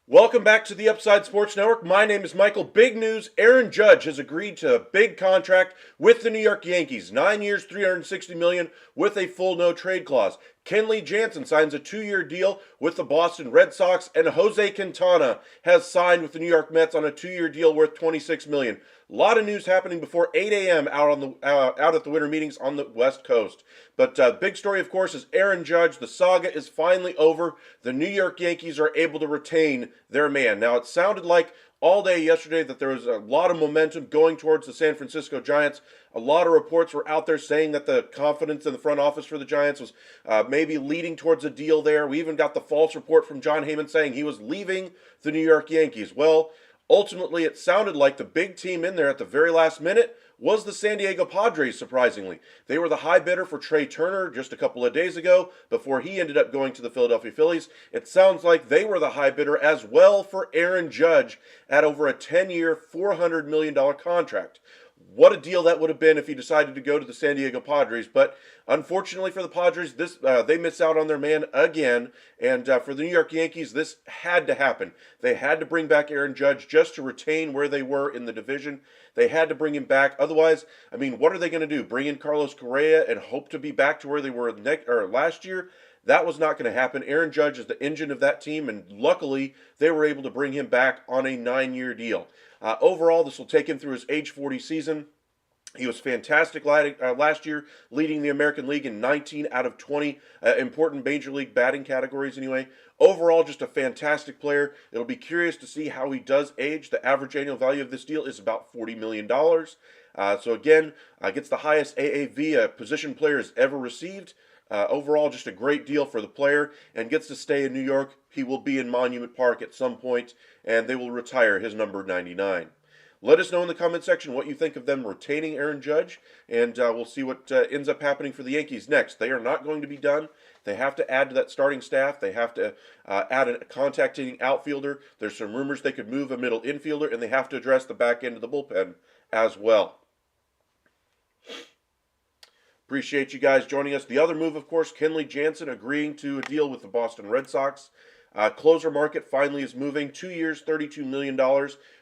Welcome back to the Upside Sports Network. My name is Michael. Big news, Aaron Judge has agreed to a big contract with the New York Yankees. 9 years, $360 million with a full no-trade clause. Kenley Jansen signs a 2-year deal with the Boston Red Sox, and Jose Quintana has signed with the New York Mets on a 2-year deal worth $26 million. A lot of news happening before 8 a.m. out at the winter meetings on the West Coast. But big story, of course, is Aaron Judge. The saga is finally over. The New York Yankees are able to retain their man. Now, it sounded like all day yesterday that there was a lot of momentum going towards the San Francisco Giants. A lot of reports were out there saying that the confidence in the front office for the Giants was maybe leading towards a deal there. We even got the false report from John Heyman saying he was leaving the New York Yankees. Well, ultimately, it sounded like the big team in there at the very last minute was the San Diego Padres, surprisingly. They were the high bidder for Trey Turner just a couple of days ago before he ended up going to the Philadelphia Phillies. It sounds like they were the high bidder as well for Aaron Judge at over a 10-year, $400 million contract. What a deal that would have been if he decided to go to the San Diego Padres. But unfortunately for the Padres, they miss out on their man again. And for the New York Yankees, this had to happen. They had to bring back Aaron Judge just to retain where they were in the division. They had to bring him back. Otherwise, I mean, what are they going to do? Bring in Carlos Correa and hope to be back to where they were last year? That was not going to happen. Aaron Judge is the engine of that team, and luckily they were able to bring him back on a 9-year deal. Overall, this will take him through his age 40 season. He was fantastic last year, leading the American League in 19 out of 20 important Major League batting categories anyway. Overall, just a fantastic player. It'll be curious to see how he does age. The average annual value of this deal is about $40 million. So again, gets the highest AAV a position player has ever received. Overall, just a great deal for the player, and gets to stay in New York. He will be in Monument Park at some point, and they will retire his number 99. Let us know in the comment section what you think of them retaining Aaron Judge, and we'll see what ends up happening for the Yankees next. They are not going to be done. They have to add to that starting staff. They have to add a contact-hitting outfielder. There's some rumors they could move a middle infielder, and they have to address the back end of the bullpen as well. Appreciate you guys joining us. The other move, of course, Kenley Jansen agreeing to a deal with the Boston Red Sox. Closer market finally is moving. 2 years, $32 million.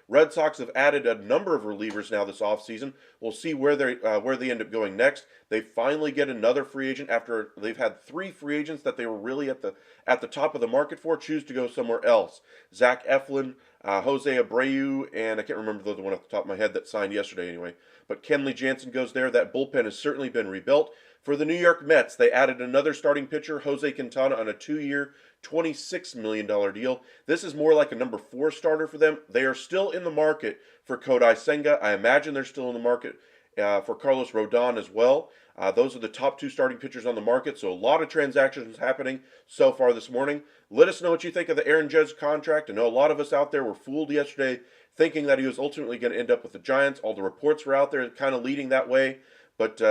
Red Sox have added a number of relievers now this offseason. We'll see where they end up going next. They finally get another free agent after they've had 3 free agents that they were really at the top of the market for choose to go somewhere else. Zach Eflin, Jose Abreu, and I can't remember the other one off the top of my head that signed yesterday anyway. But Kenley Jansen goes there. That bullpen has certainly been rebuilt. For the New York Mets, they added another starting pitcher, Jose Quintana, on a 2-year, $26 million deal. This is more like a number 4 starter for them. They are still in the market for Kodai Senga. I imagine they're still in the market for Carlos Rodon as well. Those are the top 2 starting pitchers on the market, so a lot of transactions happening so far this morning. Let us know what you think of the Aaron Judge contract. I know a lot of us out there were fooled yesterday thinking that he was ultimately going to end up with the Giants. All the reports were out there kind of leading that way. But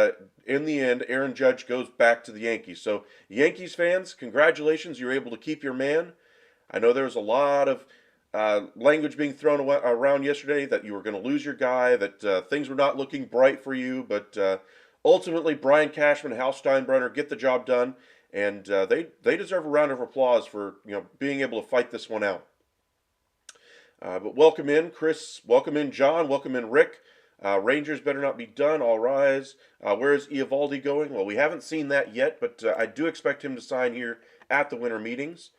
in the end, Aaron Judge goes back to the Yankees. So, Yankees fans, congratulations. You were able to keep your man. I know there was a lot of language being thrown around yesterday that you were going to lose your guy, that things were not looking bright for you. But ultimately, Brian Cashman and Hal Steinbrenner get the job done. And they deserve a round of applause for being able to fight this one out. But welcome in, Chris. Welcome in, John. Welcome in, Rick. Rangers better not be done. All rise. Where is Eovaldi going? Well, we haven't seen that yet, but I do expect him to sign here at the winter meetings.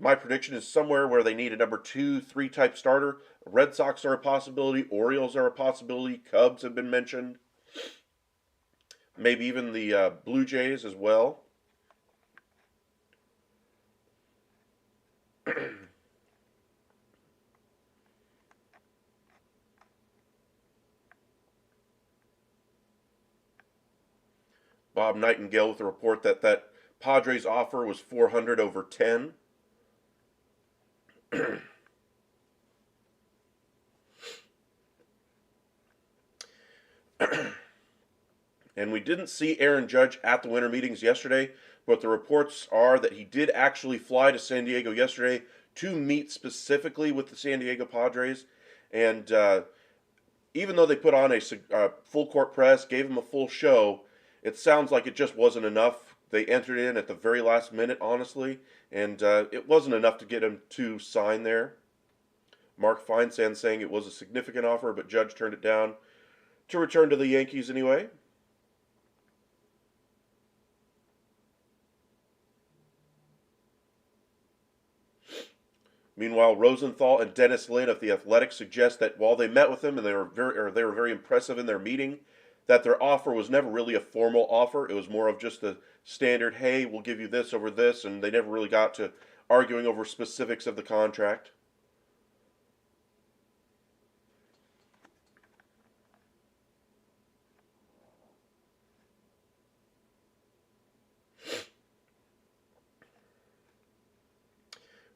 My prediction is somewhere where they need a number 2, 3 type starter. Red Sox are a possibility. Orioles are a possibility. Cubs have been mentioned. Maybe even the Blue Jays as well. Bob Nightingale with a report that Padres offer was 400 over 10. And we didn't see Aaron Judge at the winter meetings yesterday, but the reports are that he did actually fly to San Diego yesterday to meet specifically with the San Diego Padres. And even though they put on a full court press, gave him a full show, it sounds like it just wasn't enough. They entered in at the very last minute, honestly, and it wasn't enough to get him to sign there. Mark Feinsand saying it was a significant offer, but Judge turned it down to return to the Yankees anyway. Meanwhile, Rosenthal and Dennis Lin of the Athletics suggest that while they met with him and they were very impressive in their meeting, that their offer was never really a formal offer. It was more of just a standard, hey, we'll give you this over this, and they never really got to arguing over specifics of the contract.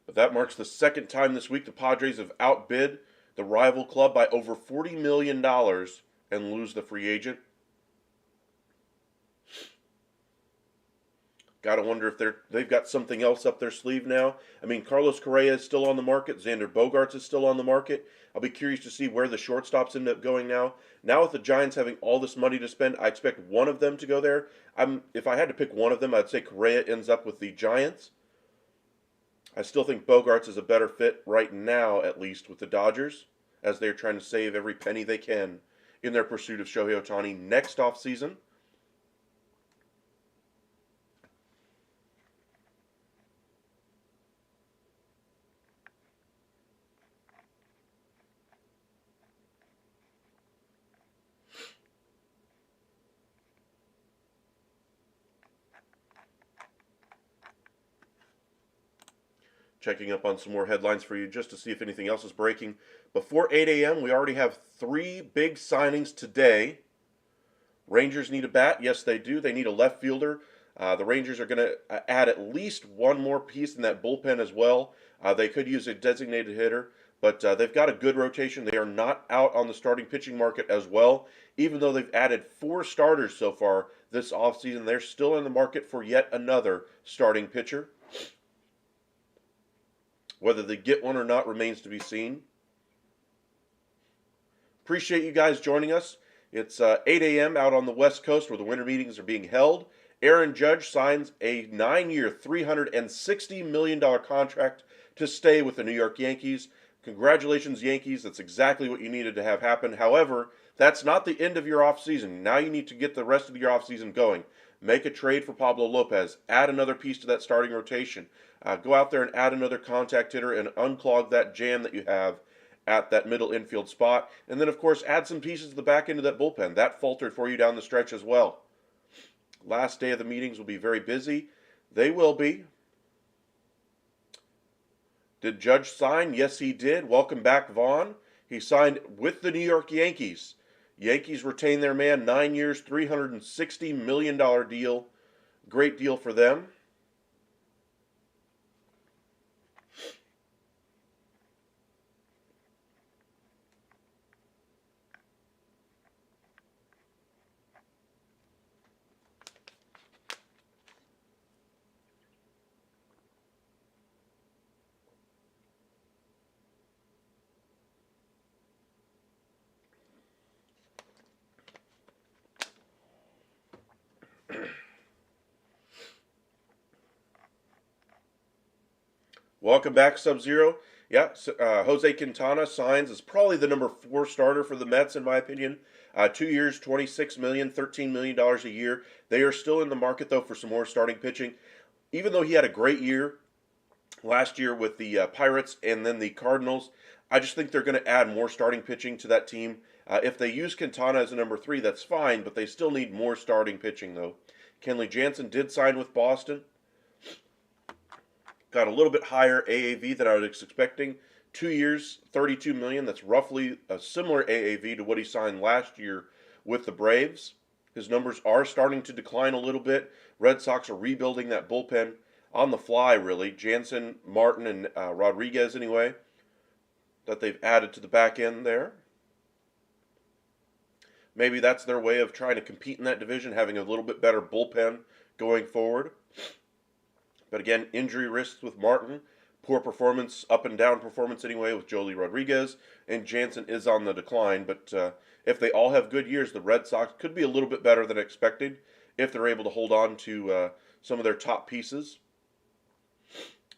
But that marks the second time this week the Padres have outbid the rival club by over $40 million and lose the free agent. Got to wonder if they've got something else up their sleeve now. I mean, Carlos Correa is still on the market. Xander Bogaerts is still on the market. I'll be curious to see where the shortstops end up going now. Now with the Giants having all this money to spend, I expect one of them to go there. If I had to pick one of them, I'd say Correa ends up with the Giants. I still think Bogaerts is a better fit right now, at least, with the Dodgers, as they're trying to save every penny they can in their pursuit of Shohei Ohtani next offseason. Checking up on some more headlines for you just to see if anything else is breaking. Before 8 a.m., we already have 3 big signings today. Rangers need a bat. Yes, they do. They need a left fielder. The Rangers are going to add at least one more piece in that bullpen as well. They could use a designated hitter, but they've got a good rotation. They are not out on the starting pitching market as well. Even though they've added 4 starters so far this offseason, they're still in the market for yet another starting pitcher. Whether they get one or not remains to be seen. Appreciate you guys joining us. It's 8 a.m. out on the West Coast where the winter meetings are being held. Aaron Judge signs a 9-year, $360 million contract to stay with the New York Yankees. Congratulations, Yankees. That's exactly what you needed to have happen. However, that's not the end of your offseason. Now you need to get the rest of your offseason going. Make a trade for Pablo Lopez. Add another piece to that starting rotation. Go out there and add another contact hitter and unclog that jam that you have at that middle infield spot. And then, of course, add some pieces to the back end of that bullpen. That faltered for you down the stretch as well. Last day of the meetings will be very busy. They will be. Did Judge sign? Yes, he did. Welcome back, Vaughn. He signed with the New York Yankees. Yankees retain their man, 9 years, $360 million deal. Great deal for them. Welcome back, Sub-Zero. Yeah, Jose Quintana signs as probably the number 4 starter for the Mets, in my opinion. 2 years, $26 million, $13 million a year. They are still in the market, though, for some more starting pitching. Even though he had a great year last year with the Pirates and then the Cardinals, I just think they're going to add more starting pitching to that team. If they use Quintana as a number 3, that's fine, but they still need more starting pitching, though. Kenley Jansen did sign with Boston. Got a little bit higher AAV than I was expecting. 2 years, $32 million. That's roughly a similar AAV to what he signed last year with the Braves. His numbers are starting to decline a little bit. Red Sox are rebuilding that bullpen on the fly, really. Jansen, Martin, and Rodriguez, anyway, that they've added to the back end there. Maybe that's their way of trying to compete in that division, having a little bit better bullpen going forward. But again, injury risks with Martin, poor performance, up and down performance anyway with Joely Rodriguez, and Jansen is on the decline. But if they all have good years, the Red Sox could be a little bit better than expected if they're able to hold on to some of their top pieces.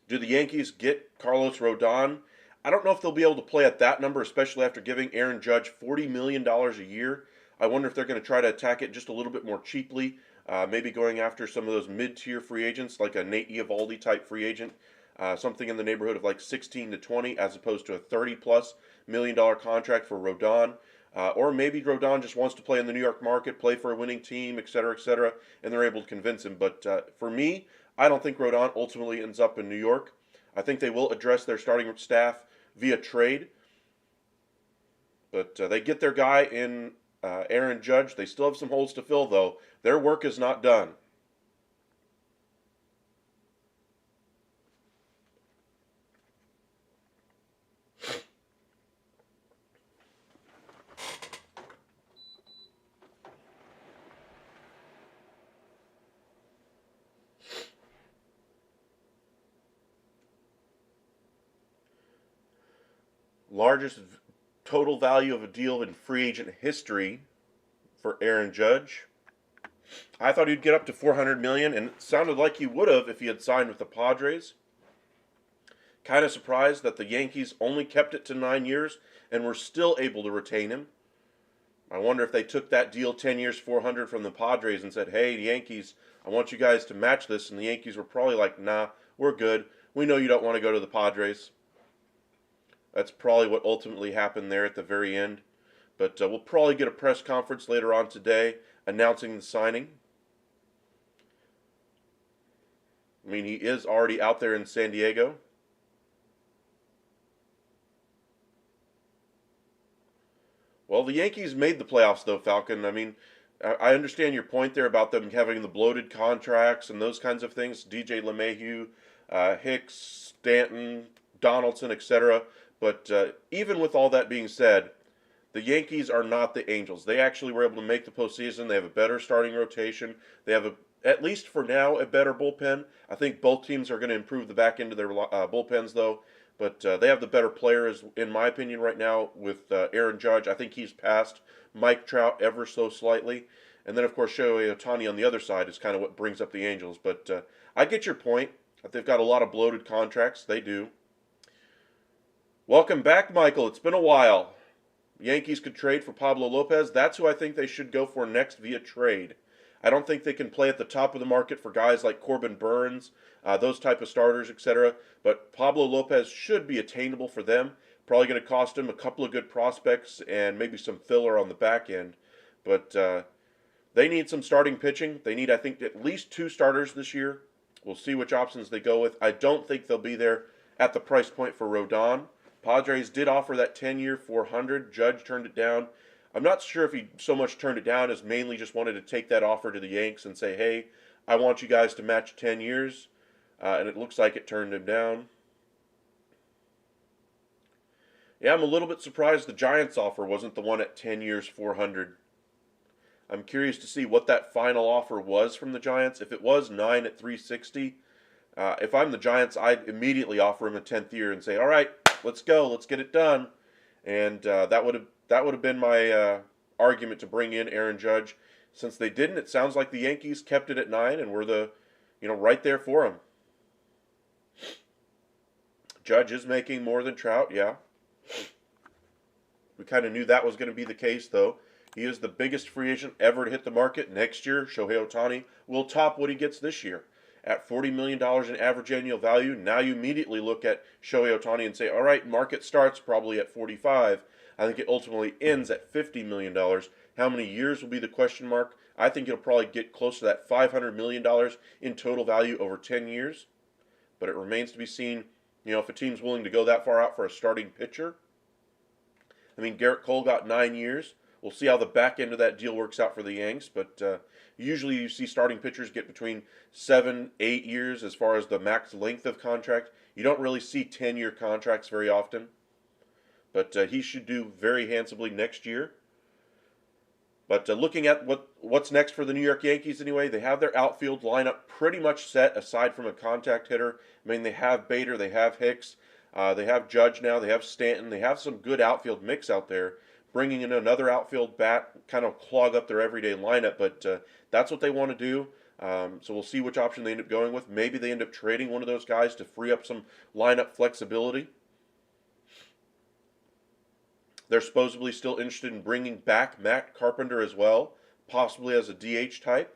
Do the Yankees get Carlos Rodon? I don't know if they'll be able to play at that number, especially after giving Aaron Judge $40 million a year. I wonder if they're going to try to attack it just a little bit more cheaply. Maybe going after some of those mid-tier free agents, like a Nate Eovaldi type free agent. something in the neighborhood of like 16 to 20, as opposed to a 30+ million contract for Rodon. Or maybe Rodon just wants to play in the New York market, play for a winning team, etc., and they're able to convince him. But for me, I don't think Rodon ultimately ends up in New York. I think they will address their starting staff via trade. But they get their guy in Aaron Judge. They still have some holes to fill, though. Their work is not done. Largest total value of a deal in free agent history for Aaron Judge. I thought he'd get up to 400 million, and it sounded like he would have if he had signed with the Padres. Kind of surprised that the Yankees only kept it to 9 years and were still able to retain him. I wonder if they took that deal 10 years, 400 from the Padres and said, "Hey, the Yankees, I want you guys to match this," and the Yankees were probably like, "Nah, we're good. We know you don't want to go to the Padres." That's probably what ultimately happened there at the very end. But we'll probably get a press conference later on today announcing the signing. I mean, he is already out there in San Diego. Well, the Yankees made the playoffs, though, Falcon. I mean, I understand your point there about them having the bloated contracts and those kinds of things. DJ LeMahieu, Hicks, Stanton, Donaldson, etc. But even with all that being said, the Yankees are not the Angels. They actually were able to make the postseason. They have a better starting rotation. They have, at least for now, a better bullpen. I think both teams are going to improve the back end of their bullpens, though. But they have the better players, in my opinion, right now with Aaron Judge. I think he's passed Mike Trout ever so slightly. And then, of course, Shohei Ohtani on the other side is kind of what brings up the Angels. But I get your point. They've got a lot of bloated contracts. They do. Welcome back, Michael. It's been a while. Yankees could trade for Pablo Lopez. That's who I think they should go for next via trade. I don't think they can play at the top of the market for guys like Corbin Burns, those type of starters, etc. But Pablo Lopez should be attainable for them. Probably going to cost them a couple of good prospects and maybe some filler on the back end. But they need some starting pitching. They need, I think, at least 2 starters this year. We'll see which options they go with. I don't think they'll be there at the price point for Rodon. Padres did offer that 10-year 400. Judge turned it down. I'm not sure if he so much turned it down as mainly just wanted to take that offer to the Yanks and say, "Hey, I want you guys to match 10 years." And it looks like it turned him down. Yeah, I'm a little bit surprised the Giants offer wasn't the one at 10 years 400. I'm curious to see what that final offer was from the Giants. If it was 9 at 360, if I'm the Giants, I'd immediately offer him a 10th year and say, "All right, let's go. Let's get it done." And that would have been my argument to bring in Aaron Judge. Since they didn't, it sounds like the Yankees kept it at 9 and were right there for him. Judge is making more than Trout, yeah. We kind of knew that was going to be the case, though. He is the biggest free agent ever to hit the market. Next year, Shohei Ohtani will top what he gets this year. At $40 million in average annual value, now you immediately look at Shohei Ohtani and say, all right, market starts probably at 45. I think it ultimately ends at $50 million. How many years will be the question mark? I think it'll probably get close to that $500 million in total value over 10 years. But it remains to be seen, if a team's willing to go that far out for a starting pitcher. I mean, Garrett Cole got 9 years. We'll see how the back end of that deal works out for the Yanks, but usually you see starting pitchers get between 7, 8 years as far as the max length of contract. You don't really see 10-year contracts very often, but he should do very handsomely next year. But looking at what's next for the New York Yankees anyway, they have their outfield lineup pretty much set aside from a contact hitter. I mean, they have Bader, they have Hicks, they have Judge now, they have Stanton, they have some good outfield mix out there. Bringing in another outfield bat kind of clog up their everyday lineup, but that's what they want to do. So we'll see which option they end up going with. Maybe they end up trading one of those guys to free up some lineup flexibility. They're supposedly still interested in bringing back Matt Carpenter as well, possibly as a DH type.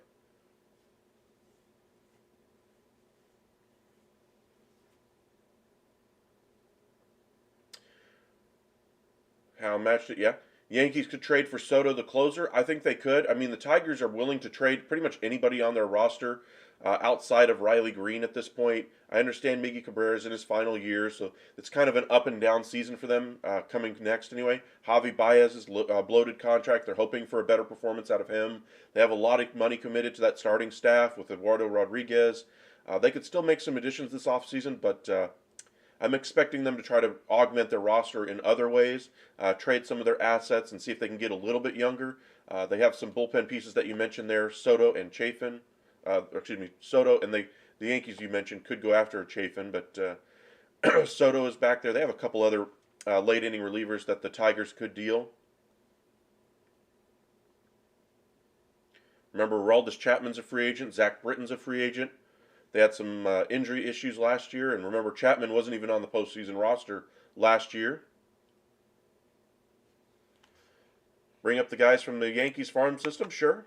How matched it? Yeah. Yankees could trade for Soto, the closer. I think they could. I mean, the Tigers are willing to trade pretty much anybody on their roster outside of Riley Green at this point. I understand Miggy Cabrera's in his final year, so it's kind of an up and down season for them coming next anyway. Javi Baez's bloated contract. They're hoping for a better performance out of him. They have a lot of money committed to that starting staff with Eduardo Rodriguez. They could still make some additions this offseason, but I'm expecting them to try to augment their roster in other ways, trade some of their assets, and see if they can get a little bit younger. They have some bullpen pieces that you mentioned there, Soto and Chafin. Soto and the Yankees you mentioned could go after Chafin, but Soto is back there. They have a couple other late inning relievers that the Tigers could deal. Remember, Aroldis Chapman's a free agent. Zach Britton's a free agent. They had some injury issues last year, and remember, Chapman wasn't even on the postseason roster last year. Bring up the guys from the Yankees farm system, sure.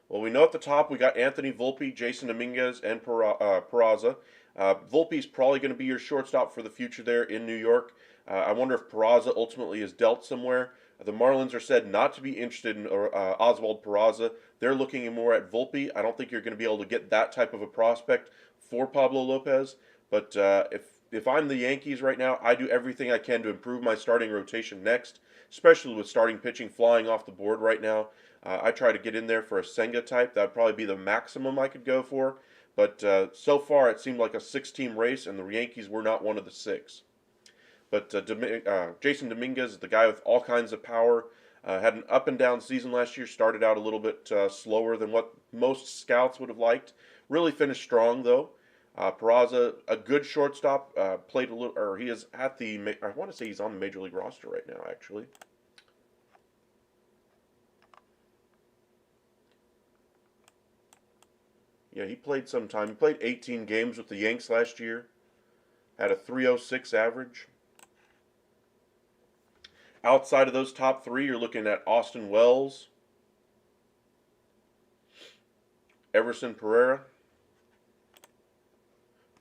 Well, we know at the top we got Anthony Volpe, Jason Dominguez, and Peraza. Volpe's probably going to be your shortstop for the future there in New York. I wonder if Peraza ultimately is dealt somewhere. The Marlins are said not to be interested in Oswald Peraza. They're looking more at Volpe. I don't think you're going to be able to get that type of a prospect for Pablo Lopez. But if I'm the Yankees right now, I do everything I can to improve my starting rotation next, especially with starting pitching flying off the board right now. I try to get in there for a Senga type. That would probably be the maximum I could go for. But so far, it seemed like a 6-team race, and the Yankees were not one of the 6. But Jason Dominguez is the guy with all kinds of power. Had an up and down season last year. Started out a little bit slower than what most scouts would have liked. Really finished strong though. Peraza, a good shortstop. Played a little, or he is at the. I want to say he's on the major league roster right now, actually. Yeah, he played some time. He played 18 games with the Yanks last year. Had a 3.06 average. Outside of those top 3, you're looking at Austin Wells, Everson Pereira,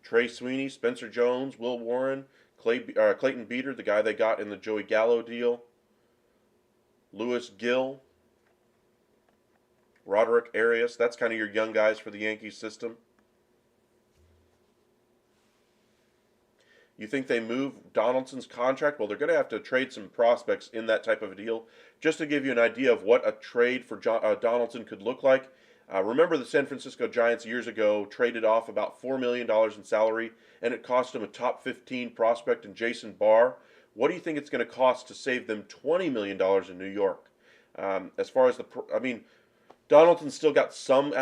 Trey Sweeney, Spencer Jones, Will Warren, Clayton Beeter, the guy they got in the Joey Gallo deal, Lewis Gill, Roderick Arias. That's kind of your young guys for the Yankees system. You think they move Donaldson's contract? Well, they're going to have to trade some prospects in that type of a deal. Just to give you an idea of what a trade for Donaldson could look like, remember the San Francisco Giants years ago traded off about $4 million in salary, and it cost them a top 15 prospect in Jason Barr. What do you think it's going to cost to save them $20 million in New York? As far as Donaldson's still got some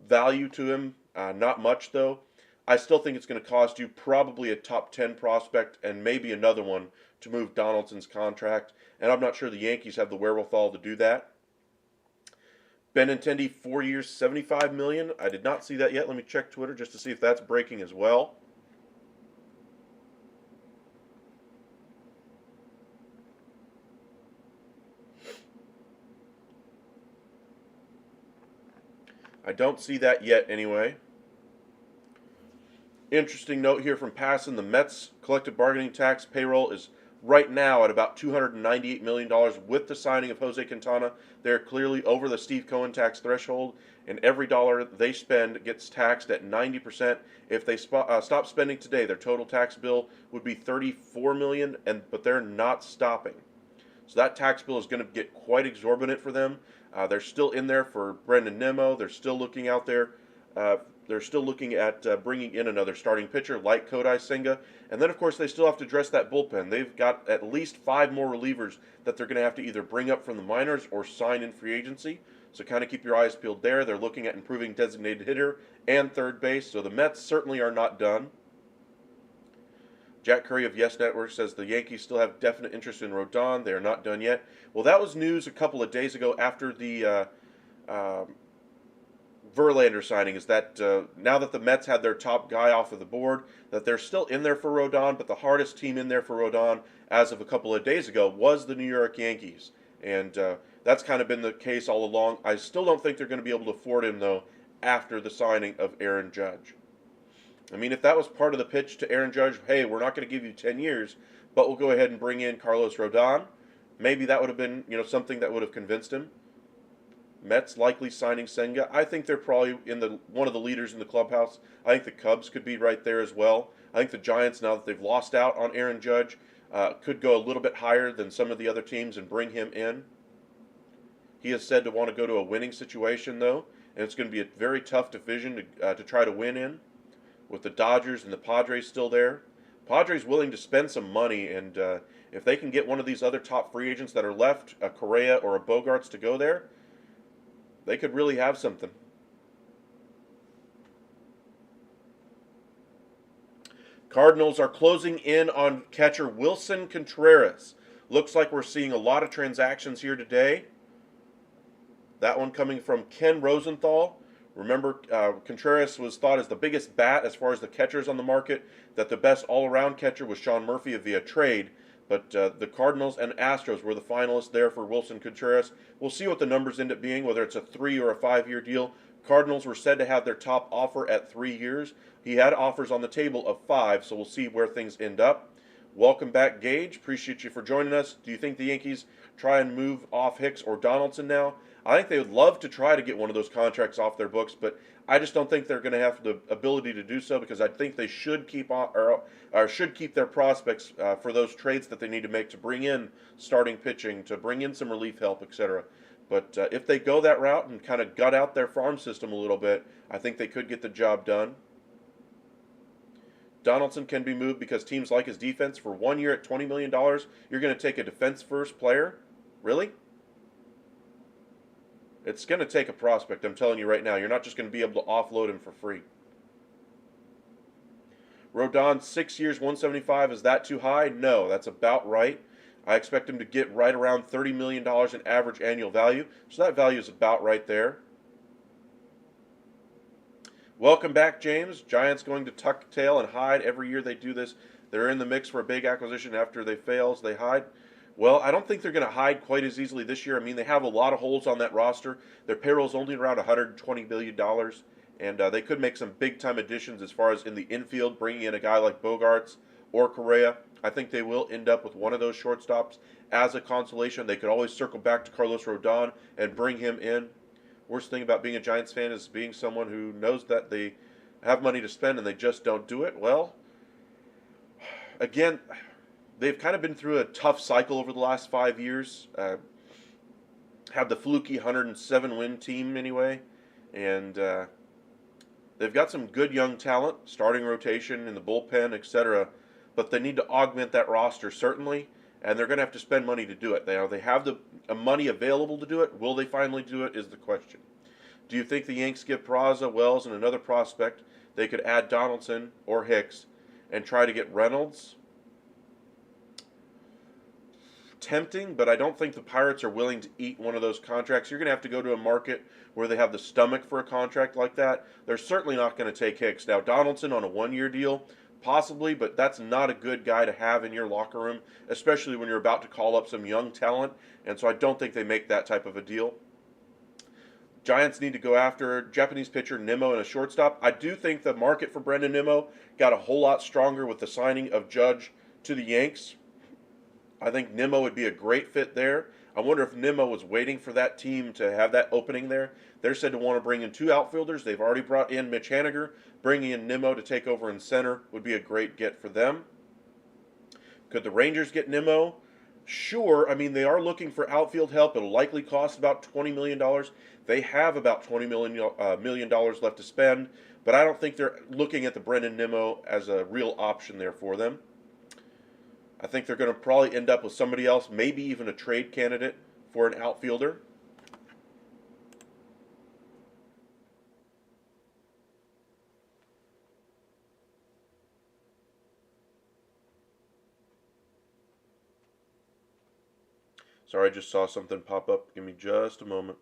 value to him, not much though. I still think it's going to cost you probably a top 10 prospect and maybe another one to move Donaldson's contract, and I'm not sure the Yankees have the wherewithal to do that. Benintendi, 4 years, $75 million. I did not see that yet. Let me check Twitter just to see if that's breaking as well. I don't see that yet anyway. Interesting note here from Passon, the Mets collective bargaining tax payroll is right now at about $298 million with the signing of Jose Quintana. They're clearly over the Steve Cohen tax threshold, and every dollar they spend gets taxed at 90%. If they stop spending today, their total tax bill would be $34 million, but they're not stopping. So that tax bill is going to get quite exorbitant for them. They're still in there for Brendan Nimmo. They're still looking out there. They're still looking at bringing in another starting pitcher like Kodai Senga. And then, of course, they still have to address that bullpen. They've got at least 5 more relievers that they're going to have to either bring up from the minors or sign in free agency. So kind of keep your eyes peeled there. They're looking at improving designated hitter and third base. So the Mets certainly are not done. Jack Curry of Yes Network says the Yankees still have definite interest in Rodon. They are not done yet. Well, that was news a couple of days ago after the Verlander signing, is that now that the Mets had their top guy off of the board, that they're still in there for Rodon, but the hardest team in there for Rodon as of a couple of days ago was the New York Yankees. And that's kind of been the case all along. I still don't think they're going to be able to afford him, though, after the signing of Aaron Judge. I mean, if that was part of the pitch to Aaron Judge, hey, we're not going to give you 10 years, but we'll go ahead and bring in Carlos Rodon, maybe that would have been, something that would have convinced him. Mets likely signing Senga. I think they're probably in the one of the leaders in the clubhouse. I think the Cubs could be right there as well. I think the Giants, now that they've lost out on Aaron Judge, could go a little bit higher than some of the other teams and bring him in. He is said to want to go to a winning situation, though, and it's going to be a very tough division to try to win in, with the Dodgers and the Padres still there. Padres willing to spend some money, and if they can get one of these other top free agents that are left, a Correa or a Bogarts, to go there, they could really have something. Cardinals are closing in on catcher Wilson Contreras. Looks like we're seeing a lot of transactions here today. That one coming from Ken Rosenthal. Remember, Contreras was thought as the biggest bat as far as the catchers on the market, that the best all-around catcher was Sean Murphy via trade. But the Cardinals and Astros were the finalists there for Wilson Contreras. We'll see what the numbers end up being, whether it's a 3 or a 5 year deal. Cardinals were said to have their top offer at 3 years. He had offers on the table of 5, so we'll see where things end up. Welcome back, Gage. Appreciate you for joining us. Do you think the Yankees try and move off Hicks or Donaldson now? I think they would love to try to get one of those contracts off their books, but I just don't think they're going to have the ability to do so, because I think they should keep on, or should keep their prospects for those trades that they need to make to bring in starting pitching, to bring in some relief help, etc. But if they go that route and kind of gut out their farm system a little bit, I think they could get the job done. Donaldson can be moved because teams like his defense. For 1 year at $20 million, you're going to take a defense-first player? Really? It's going to take a prospect, I'm telling you right now. You're not just going to be able to offload him for free. Rodon, 6 years, 175. Is that too high? No, that's about right. I expect him to get right around $30 million in average annual value. So that value is about right there. Welcome back, James. Giants going to tuck tail and hide every year they do this. They're in the mix for a big acquisition. After they fail, they hide. Well, I don't think they're going to hide quite as easily this year. I mean, they have a lot of holes on that roster. Their payroll is only around $120 million, and they could make some big-time additions as far as in the infield, bringing in a guy like Bogarts or Correa. I think they will end up with one of those shortstops as a consolation. They could always circle back to Carlos Rodon and bring him in. Worst thing about being a Giants fan is being someone who knows that they have money to spend and they just don't do it. Well, again, they've kind of been through a tough cycle over the last 5 years. Have the fluky 107-win team anyway, and they've got some good young talent, starting rotation in the bullpen, etc. But they need to augment that roster certainly, and they're going to have to spend money to do it. They have the money available to do it. Will they finally do it is the question. Do you think the Yanks give Peraza, Wells, and another prospect? They could add Donaldson or Hicks and try to get Reynolds. Tempting, but I don't think the Pirates are willing to eat one of those contracts. You're going to have to go to a market where they have the stomach for a contract like that. They're certainly not going to take Hicks. Now, Donaldson on a 1-year deal, possibly, but that's not a good guy to have in your locker room, especially when you're about to call up some young talent, and so I don't think they make that type of a deal. Giants need to go after Japanese pitcher Nimmo and a shortstop. I do think the market for Brendan Nimmo got a whole lot stronger with the signing of Judge to the Yanks. I think Nimmo would be a great fit there. I wonder if Nimmo was waiting for that team to have that opening there. They're said to want to bring in 2 outfielders. They've already brought in Mitch Haniger. Bringing in Nimmo to take over in center would be a great get for them. Could the Rangers get Nimmo? Sure. I mean, they are looking for outfield help. It'll likely cost about $20 million. They have about $20 million left to spend, but I don't think they're looking at the Brendan Nimmo as a real option there for them. I think they're going to probably end up with somebody else, maybe even a trade candidate for an outfielder. Sorry, I just saw something pop up. Give me just a moment.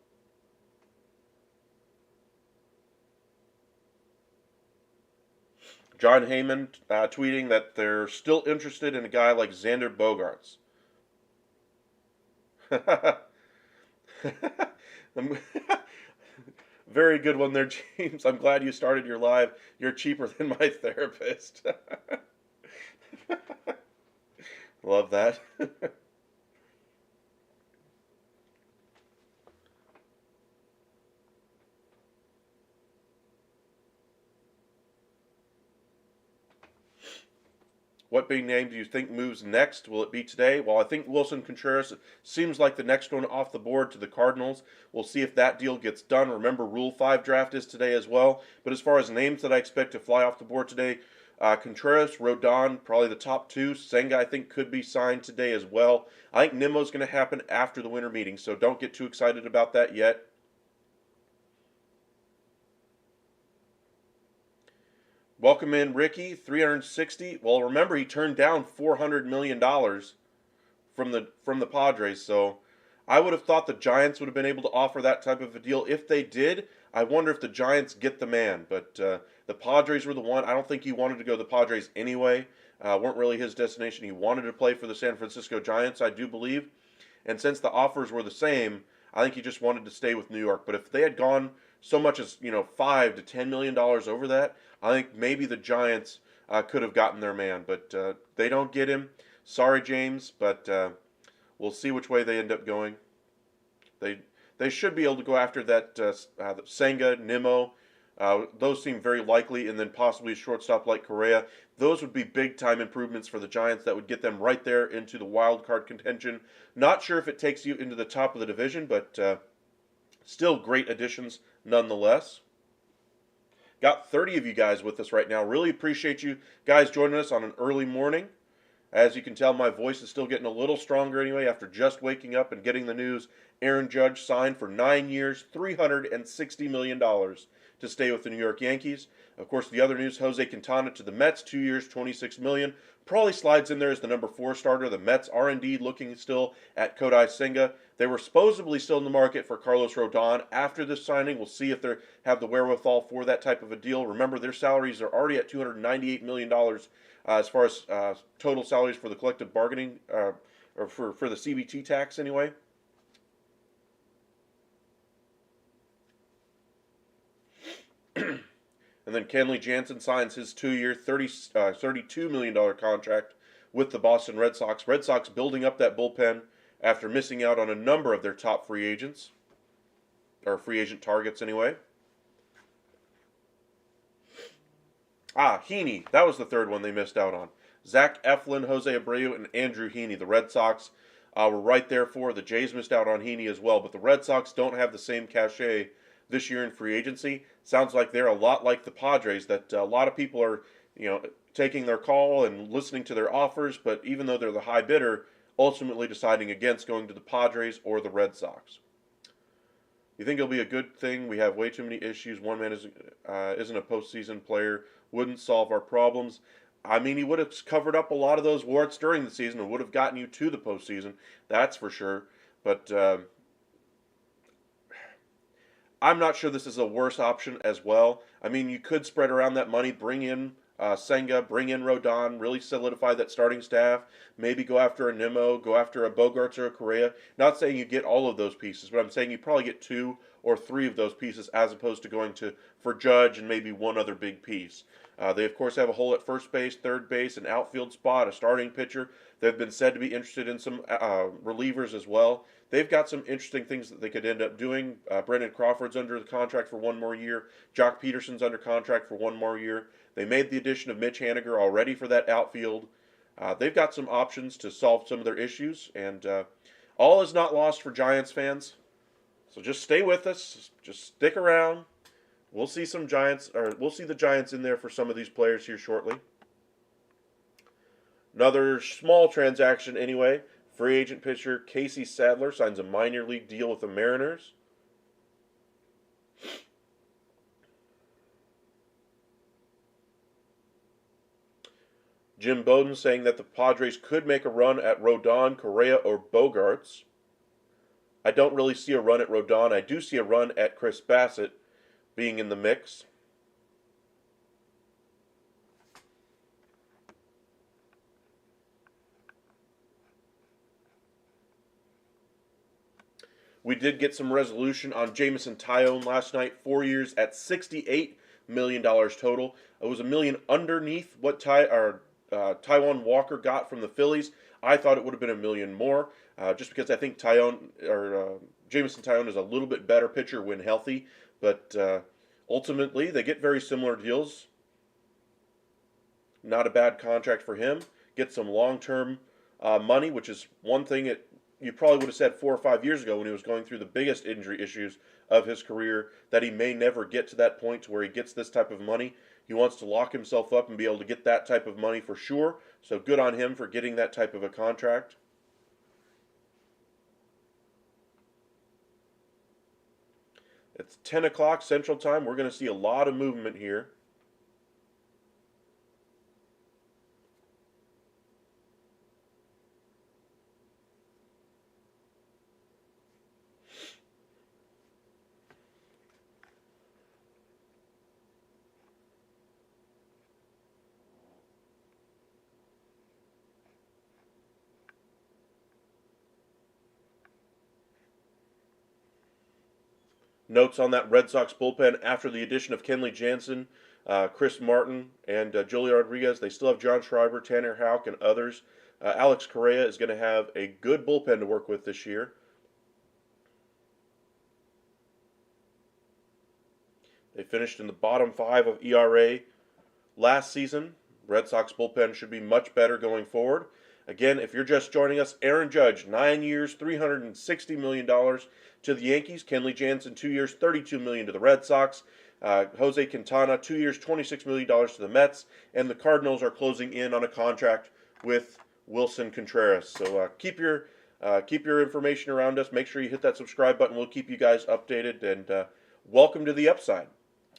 John Heyman tweeting that they're still interested in a guy like Xander Bogaerts. Very good one there, James. I'm glad you started your live. You're cheaper than my therapist. Love that. What big name do you think moves next? Will it be today? Well, I think Wilson Contreras seems like the next one off the board to the Cardinals. We'll see if that deal gets done. Remember, Rule 5 draft is today as well. But as far as names that I expect to fly off the board today, Contreras, Rodon, probably the top two. Senga, I think, could be signed today as well. I think Nimmo's going to happen after the winter meeting, so don't get too excited about that yet. Welcome in Ricky, 360. Well, remember he turned down $400 million from the Padres, so I would have thought the Giants would have been able to offer that type of a deal. If they did, I wonder if the Giants get the man. But the Padres were the one. I don't think he wanted to go to the Padres anyway. Weren't really his destination. He wanted to play for the San Francisco Giants, I do believe. And since the offers were the same, I think he just wanted to stay with New York. But if they had gone so much as $5 to $10 million over that, I think maybe the Giants could have gotten their man. But they don't get him. Sorry, James, but we'll see which way they end up going. They they should be able to go after that Senga, Nimmo. Those seem very likely, and then possibly a shortstop like Correa. Those would be big time improvements for the Giants that would get them right there into the wild card contention. Not sure if it takes you into the top of the division, but still great additions nonetheless. Got 30 of you guys with us right now. Really appreciate you guys joining us on an early morning. As you can tell, my voice is still getting a little stronger anyway after just waking up and getting the news. Aaron Judge signed for 9 years, $360 million to stay with the New York Yankees. Of course, the other news, Jose Quintana to the Mets, 2 years, $26 million. Probably slides in there as the number 4 starter. The Mets are indeed looking still at Kodai Senga. They were supposedly still in the market for Carlos Rodon after this signing. We'll see if they have the wherewithal for that type of a deal. Remember, their salaries are already at $298 million as far as total salaries for the collective bargaining, or for the CBT tax anyway. And then Kenley Jansen signs his 2-year, $32 million contract with the Boston Red Sox. Red Sox building up that bullpen after missing out on a number of their top free agents, or free agent targets anyway. Heaney. That was the third one they missed out on. Zach Eflin, Jose Abreu, and Andrew Heaney. The Red Sox were right there for. The Jays missed out on Heaney as well, but the Red Sox don't have the same cachet this year in free agency. Sounds like they're a lot like the Padres, that a lot of people are, taking their call and listening to their offers, but even though they're the high bidder, ultimately deciding against going to the Padres or the Red Sox. You think it'll be a good thing? We have way too many issues. One man isn't a postseason player. Wouldn't solve our problems. I mean, he would have covered up a lot of those warts during the season and would have gotten you to the postseason. That's for sure. But I'm not sure this is a worse option as well. I mean, you could spread around that money, bring in Senga, bring in Rodon, really solidify that starting staff. Maybe go after a Nimmo, go after a Bogarts or a Correa. Not saying you get all of those pieces, but I'm saying you probably get 2 or 3 of those pieces as opposed to going for Judge and maybe one other big piece. They, of course, have a hole at first base, third base, an outfield spot, a starting pitcher. They've been said to be interested in some relievers as well. They've got some interesting things that they could end up doing. Brendan Crawford's under the contract for 1 more year. Jock Peterson's under contract for 1 more year. They made the addition of Mitch Haniger already for that outfield. They've got some options to solve some of their issues, and all is not lost for Giants fans. So just stay with us. Just stick around. We'll see we'll see the Giants in there for some of these players here shortly. Another small transaction anyway. Free agent pitcher Casey Sadler signs a minor league deal with the Mariners. Jim Bowden saying that the Padres could make a run at Rodon, Correa, or Bogarts. I don't really see a run at Rodon. I do see a run at Chris Bassett being in the mix. We did get some resolution on Jameson Tyone last night. 4 years at $68 million total. It was a million underneath what Taijuan Walker got from the Phillies. I thought it would have been a million more, just because I think Jameson Tyone is a little bit better pitcher when healthy. But ultimately, they get very similar deals. Not a bad contract for him. Get some long-term money, which is one thing you probably would have said 4 or 5 years ago when he was going through the biggest injury issues of his career, that he may never get to that point to where he gets this type of money. He wants to lock himself up and be able to get that type of money for sure. So good on him for getting that type of a contract. It's 10 o'clock Central Time. We're going to see a lot of movement here. Notes on that Red Sox bullpen after the addition of Kenley Jansen, Chris Martin, and Joely Rodriguez. They still have John Schreiber, Tanner Houck, and others. Alex Correa is going to have a good bullpen to work with this year. They finished in the bottom 5 of ERA last season. Red Sox bullpen should be much better going forward. Again, if you're just joining us, Aaron Judge, 9 years, $360 million to the Yankees. Kenley Jansen, 2 years, $32 million to the Red Sox. Jose Quintana, 2 years, $26 million to the Mets. And the Cardinals are closing in on a contract with Wilson Contreras. So keep your information around us. Make sure you hit that subscribe button. We'll keep you guys updated. And welcome to the upside.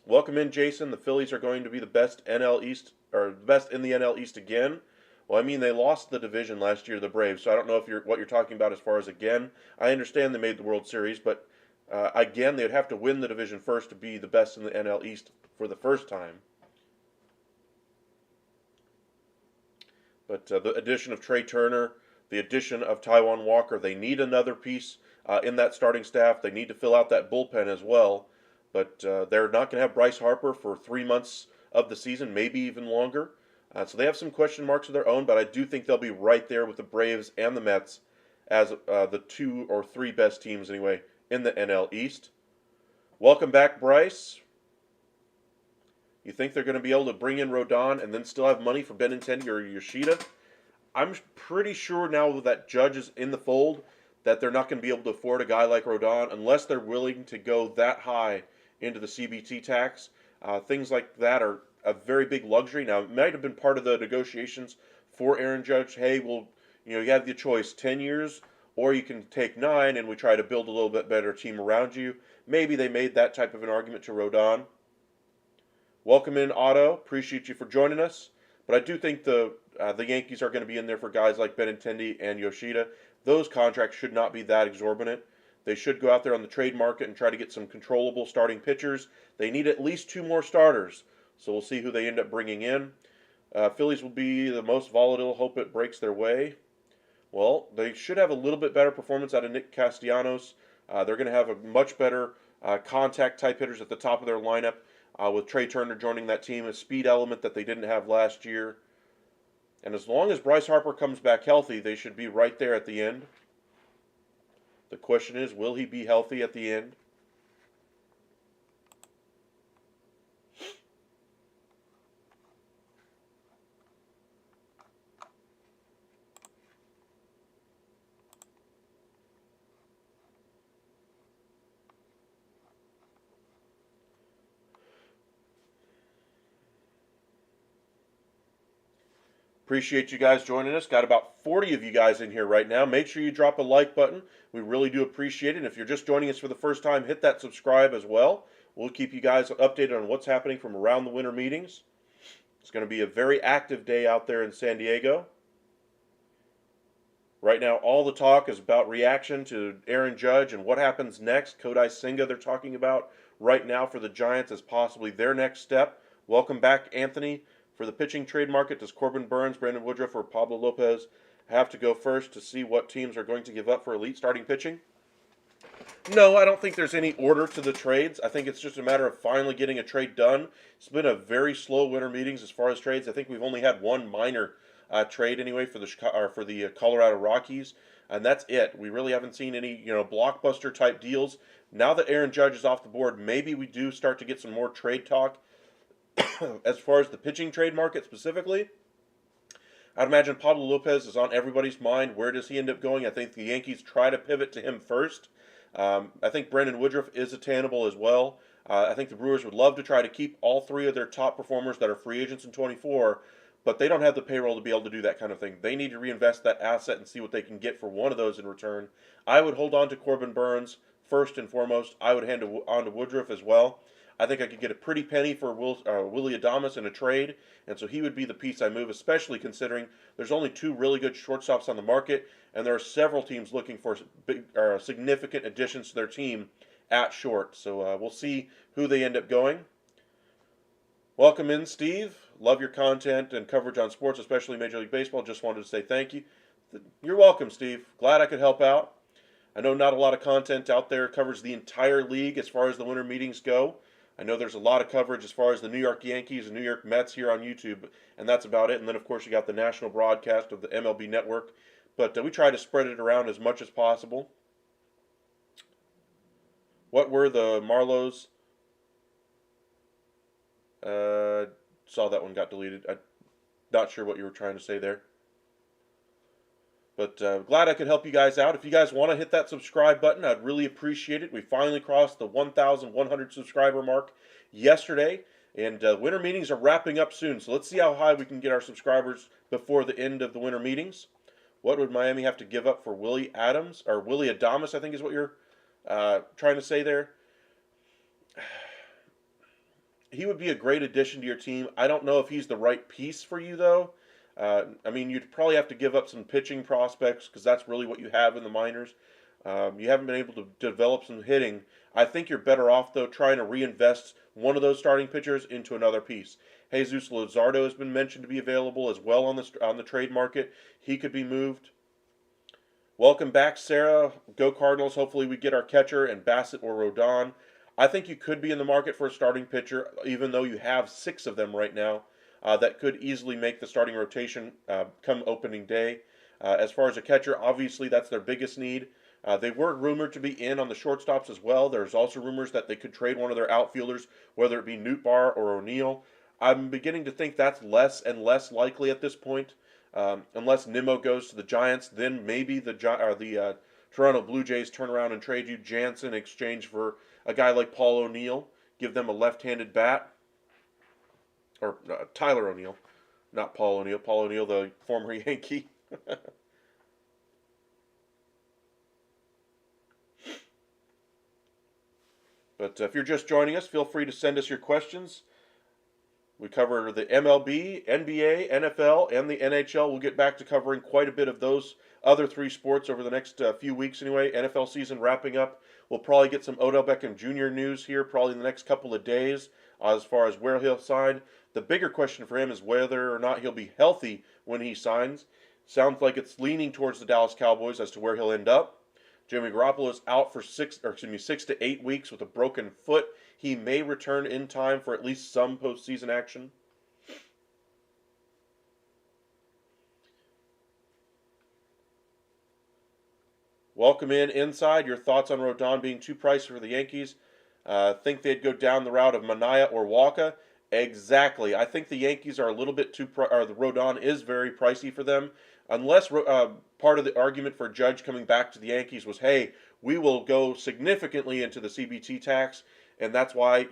Welcome in, Jason. The Phillies are going to be the best NL East, or best in the NL East again. Well, I mean, they lost the division last year to the Braves, so I don't know if what you're talking about as far as again. I understand they made the World Series, but again, they'd have to win the division first to be the best in the NL East for the first time. But the addition of Trey Turner, the addition of Taijuan Walker, they need another piece in that starting staff. They need to fill out that bullpen as well. But they're not going to have Bryce Harper for 3 months of the season, maybe even longer. So they have some question marks of their own, but I do think they'll be right there with the Braves and the Mets as the 2 or 3 best teams anyway in the NL East. Welcome back, Bryce. You think they're going to be able to bring in Rodon and then still have money for Benintendi or Yoshida? I'm pretty sure now that Judge is in the fold that they're not going to be able to afford a guy like Rodon unless they're willing to go that high into the CBT tax. Things like that are a very big luxury. Now, it might have been part of the negotiations for Aaron Judge. Hey, well, you have the choice, 10 years, or you can take 9, and we try to build a little bit better team around you. Maybe they made that type of an argument to Rodon. Welcome in, Otto. Appreciate you for joining us. But I do think the Yankees are going to be in there for guys like Benintendi and Yoshida. Those contracts should not be that exorbitant. They should go out there on the trade market and try to get some controllable starting pitchers. They need at least 2 more starters. So we'll see who they end up bringing in. Phillies will be the most volatile. Hope it breaks their way. Well, they should have a little bit better performance out of Nick Castellanos. They're going to have a much better contact type hitters at the top of their lineup with Trey Turner joining that team, a speed element that they didn't have last year. And as long as Bryce Harper comes back healthy, they should be right there at the end. The question is, will he be healthy at the end? Appreciate you guys joining us. Got about 40 of you guys in here right now. Make sure you drop a like button. We really do appreciate it. And if you're just joining us for the first time, hit that subscribe as well. We'll keep you guys updated on what's happening from around the winter meetings. It's going to be a very active day out there in San Diego. Right now, all the talk is about reaction to Aaron Judge and what happens next. Kodai Senga they're talking about right now for the Giants as possibly their next step. Welcome back, Anthony. For the pitching trade market, does Corbin Burns, Brandon Woodruff, or Pablo Lopez have to go first to see what teams are going to give up for elite starting pitching? No, I don't think there's any order to the trades. I think it's just a matter of finally getting a trade done. It's been a very slow winter meetings as far as trades. I think we've only had one minor trade anyway for the Colorado Rockies, and that's it. We really haven't seen any blockbuster type deals. Now that Aaron Judge is off the board, maybe we do start to get some more trade talk as far as the pitching trade market specifically. I'd imagine Pablo Lopez is on everybody's mind. Where does he end up going? I think the Yankees try to pivot to him first. I think Brendan Woodruff is attainable as well. I think the Brewers would love to try to keep all three of their top performers that are free agents in 24, but they don't have the payroll to be able to do that kind of thing. They need to reinvest that asset and see what they can get for one of those in return. I would hold on to Corbin Burns first and foremost. I would hand on to Woodruff as well. I think I could get a pretty penny for Willie Adames in a trade, and so he would be the piece I move, especially considering there's only two really good shortstops on the market, and there are several teams looking for significant additions to their team at short. So we'll see who they end up going. Welcome in, Steve. Love your content and coverage on sports, especially Major League Baseball. Just wanted to say thank you. You're welcome, Steve. Glad I could help out. I know not a lot of content out there covers the entire league as far as the winter meetings go. I know there's a lot of coverage as far as the New York Yankees and New York Mets here on YouTube, and that's about it. And then, of course, you got the national broadcast of the MLB Network. But we try to spread it around as much as possible. What were the Marlows? Saw that one got deleted. I'm not sure what you were trying to say there. But glad I could help you guys out. If you guys want to hit that subscribe button, I'd really appreciate it. We finally crossed the 1,100 subscriber mark yesterday. And winter meetings are wrapping up soon. So let's see how high we can get our subscribers before the end of the winter meetings. What would Miami have to give up for Willie Adames, I think is what you're trying to say there. He would be a great addition to your team. I don't know if he's the right piece for you, though. I mean, you'd probably have to give up some pitching prospects because that's really what you have in the minors. You haven't been able to develop some hitting. I think you're better off, though, trying to reinvest one of those starting pitchers into another piece. Jesus Luzardo has been mentioned to be available as well on the trade market. He could be moved. Welcome back, Sarah. Go Cardinals. Hopefully we get our catcher and Bassett or Rodon. I think you could be in the market for a starting pitcher, even though you have 6 of them right now. That could easily make the starting rotation come opening day. As far as a catcher, obviously that's their biggest need. They were rumored to be in on the shortstops as well. There's also rumors that they could trade one of their outfielders, whether it be Nootbaar or O'Neill. I'm beginning to think that's less and less likely at this point. Unless Nimmo goes to the Giants, then maybe the Toronto Blue Jays turn around and trade you Jansen in exchange for a guy like Paul O'Neill. Give them a left-handed bat. Or Tyler O'Neill, not Paul O'Neill. Paul O'Neill, the former Yankee. But if you're just joining us, feel free to send us your questions. We cover the MLB, NBA, NFL, and the NHL. We'll get back to covering quite a bit of those other 3 sports over the next few weeks anyway. NFL season wrapping up. We'll probably get some Odell Beckham Jr. news here probably in the next couple of days as far as where he'll sign. The bigger question for him is whether or not he'll be healthy when he signs. Sounds like it's leaning towards the Dallas Cowboys as to where he'll end up. Jimmy Garoppolo is out for 6 to 8 weeks with a broken foot. He may return in time for at least some postseason action. Welcome inside. Your thoughts on Rodon being too pricey for the Yankees? Think they'd go down the route of Manaea or Walker? Exactly. I think the Yankees are a little bit the Rodon is very pricey for them. Unless part of the argument for Judge coming back to the Yankees was, hey, we will go significantly into the CBT tax, and that's why,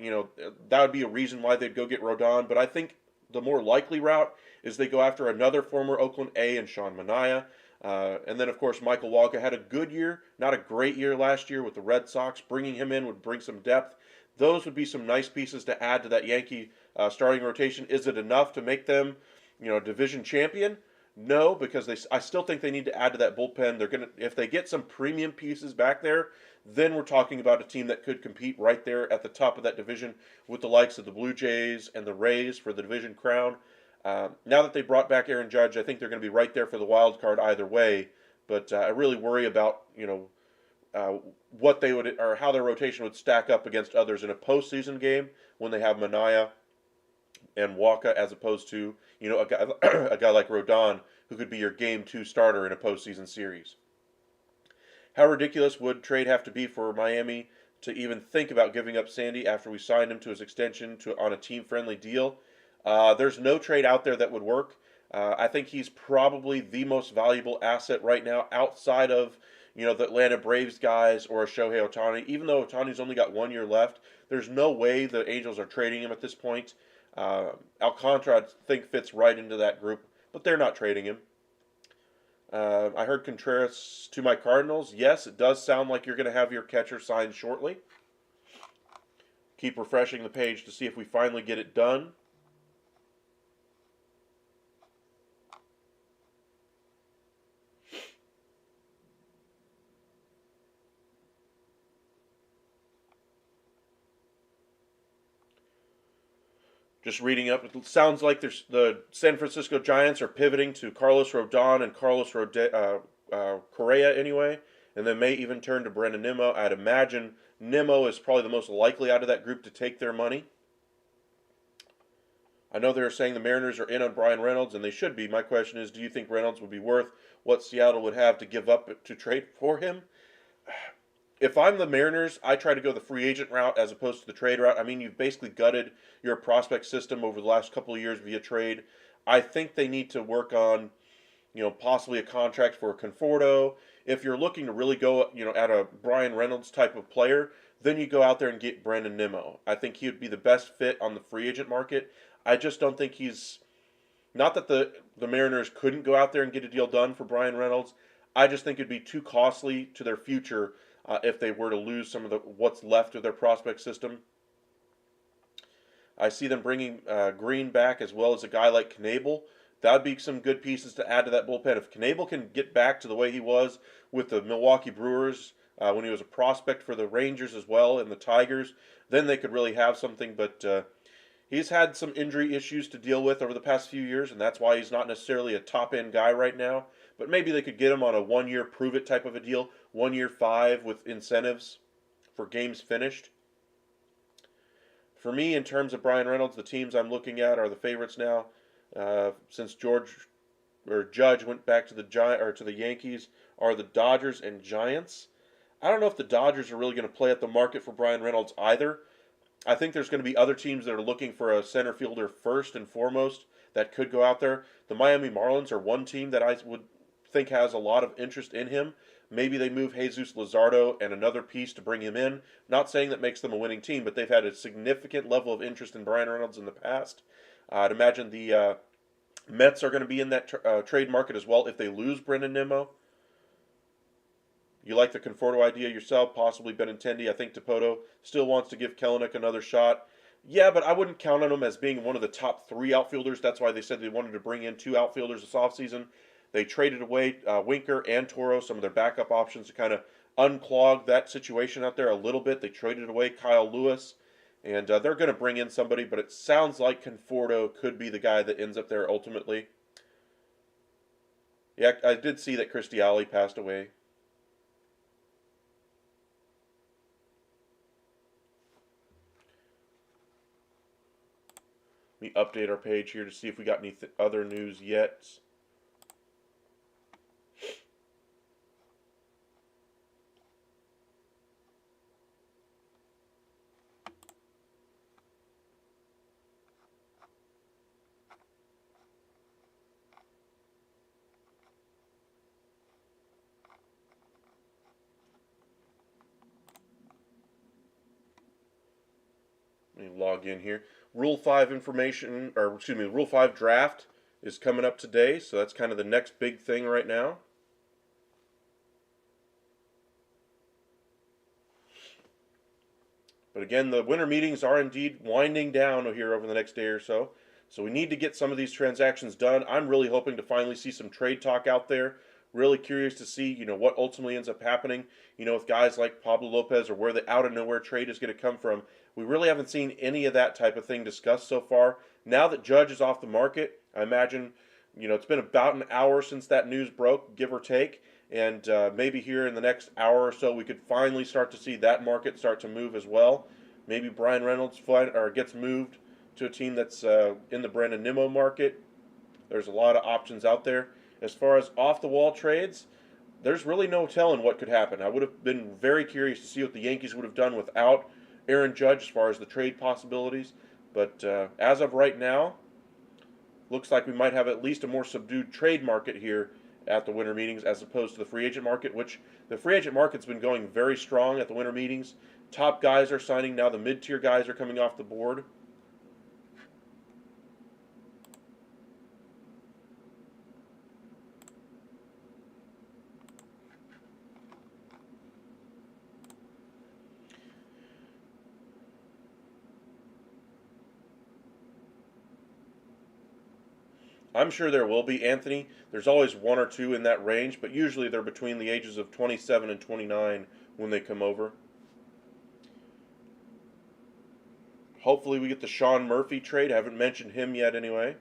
that would be a reason why they'd go get Rodon. But I think the more likely route is they go after another former Oakland A and Sean Manaea. And then, of course, Michael Wacha had a good year, not a great year last year with the Red Sox. Bringing him in would bring some depth. Those would be some nice pieces to add to that Yankee starting rotation. Is it enough to make them, division champion? No, because I still think they need to add to that bullpen. If they get some premium pieces back there, then we're talking about a team that could compete right there at the top of that division with the likes of the Blue Jays and the Rays for the division crown. Now that they brought back Aaron Judge, I think they're going to be right there for the wild card either way. But I really worry about, uh, what they would or how their rotation would stack up against others in a postseason game when they have Manaea and Waka as opposed to a guy a guy like Rodon who could be your game two starter in a postseason series. How ridiculous would trade have to be for Miami to even think about giving up Sandy after we signed him to his extension on a team-friendly deal? There's no trade out there that would work. I think he's probably the most valuable asset right now outside of the Atlanta Braves guys or a Shohei Ohtani. Even though Ohtani's only got 1 year left, there's no way the Angels are trading him at this point. Alcantara, I think, fits right into that group, but they're not trading him. I heard Contreras to my Cardinals. Yes, it does sound like you're going to have your catcher signed shortly. Keep refreshing the page to see if we finally get it done. Just reading up, it sounds like the San Francisco Giants are pivoting to Carlos Rodon and Correa anyway, and they may even turn to Brandon Nimmo. I'd imagine Nimmo is probably the most likely out of that group to take their money. I know they're saying the Mariners are in on Brian Reynolds, and they should be. My question is, do you think Reynolds would be worth what Seattle would have to give up to trade for him? If I'm the Mariners, I try to go the free agent route as opposed to the trade route. I mean, you've basically gutted your prospect system over the last couple of years via trade. I think they need to work on, possibly a contract for a Conforto. If you're looking to really go, at a Brian Reynolds type of player, then you go out there and get Brandon Nimmo. I think he would be the best fit on the free agent market. I just don't think he's, not that the Mariners couldn't go out there and get a deal done for Brian Reynolds. I just think it'd be too costly to their future if they were to lose some of what's left of their prospect system. I see them bringing Green back as well as a guy like Knebel. That would be some good pieces to add to that bullpen. If Knebel can get back to the way he was with the Milwaukee Brewers when he was a prospect for the Rangers as well and the Tigers, then they could really have something. But he's had some injury issues to deal with over the past few years, and that's why he's not necessarily a top-end guy right now. But maybe they could get him on a 1-year prove-it type of a deal, 1 year 5 with incentives for games finished. For me, in terms of Brian Reynolds, the teams I'm looking at are the favorites now. Since Judge went back to the Yankees, are the Dodgers and Giants. I don't know if the Dodgers are really going to play at the market for Brian Reynolds either. I think there's going to be other teams that are looking for a center fielder first and foremost that could go out there. The Miami Marlins are one team that I would think has a lot of interest in him. Maybe they move Jesus Luzardo and another piece to bring him in. Not saying that makes them a winning team, but they've had a significant level of interest in Brian Reynolds in the past. I'd imagine the Mets are going to be in that trade market as well if they lose Brendan Nimmo. You like the Conforto idea yourself, possibly Benintendi. I think Dipoto still wants to give Kelenic another shot. Yeah, but I wouldn't count on him as being one of the top 3 outfielders. That's why they said they wanted to bring in 2 outfielders this offseason. They traded away Winker and Toro, some of their backup options, to kind of unclog that situation out there a little bit. They traded away Kyle Lewis, and they're going to bring in somebody, but it sounds like Conforto could be the guy that ends up there ultimately. Yeah, I did see that Cristiali passed away. Let me update our page here to see if we got any other news yet. Let me log in here. Rule 5 Rule 5 draft is coming up today, so that's kind of the next big thing right now. But again, the winter meetings are indeed winding down here over the next day or so. So we need to get some of these transactions done. I'm really hoping to finally see some trade talk out there. Really curious to see, what ultimately ends up happening, with guys like Pablo Lopez or where the out-of-nowhere trade is going to come from. We really haven't seen any of that type of thing discussed so far. Now that Judge is off the market, I imagine, it's been about an hour since that news broke, give or take. and maybe here in the next hour or so we could finally start to see that market start to move as well. Maybe Brian Reynolds gets moved to a team that's in the Brandon Nimmo market. There's a lot of options out there. As far as off-the-wall trades, there's really no telling what could happen. I would have been very curious to see what the Yankees would have done without Aaron Judge as far as the trade possibilities. But as of right now, looks like we might have at least a more subdued trade market here at the winter meetings as opposed to the free agent market, which the free agent market's been going very strong at the winter meetings. Top guys are signing now. The mid-tier guys are coming off the board. I'm sure there will be, Anthony. There's always one or two in that range, but usually they're between the ages of 27 and 29 when they come over. Hopefully we get the Sean Murphy trade. I haven't mentioned him yet anyway.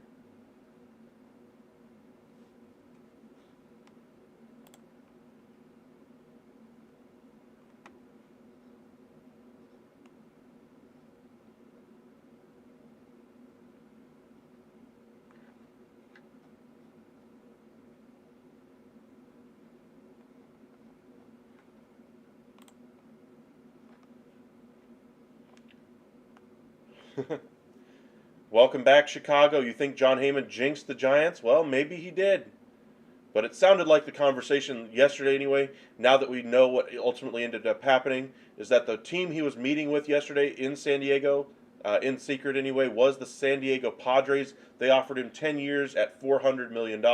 Welcome back, Chicago. You think John Heyman jinxed the Giants? Well, maybe he did. But it sounded like the conversation yesterday anyway, now that we know what ultimately ended up happening, is that the team he was meeting with yesterday in San Diego, in secret anyway, was the San Diego Padres. They offered him 10 years at $400 million.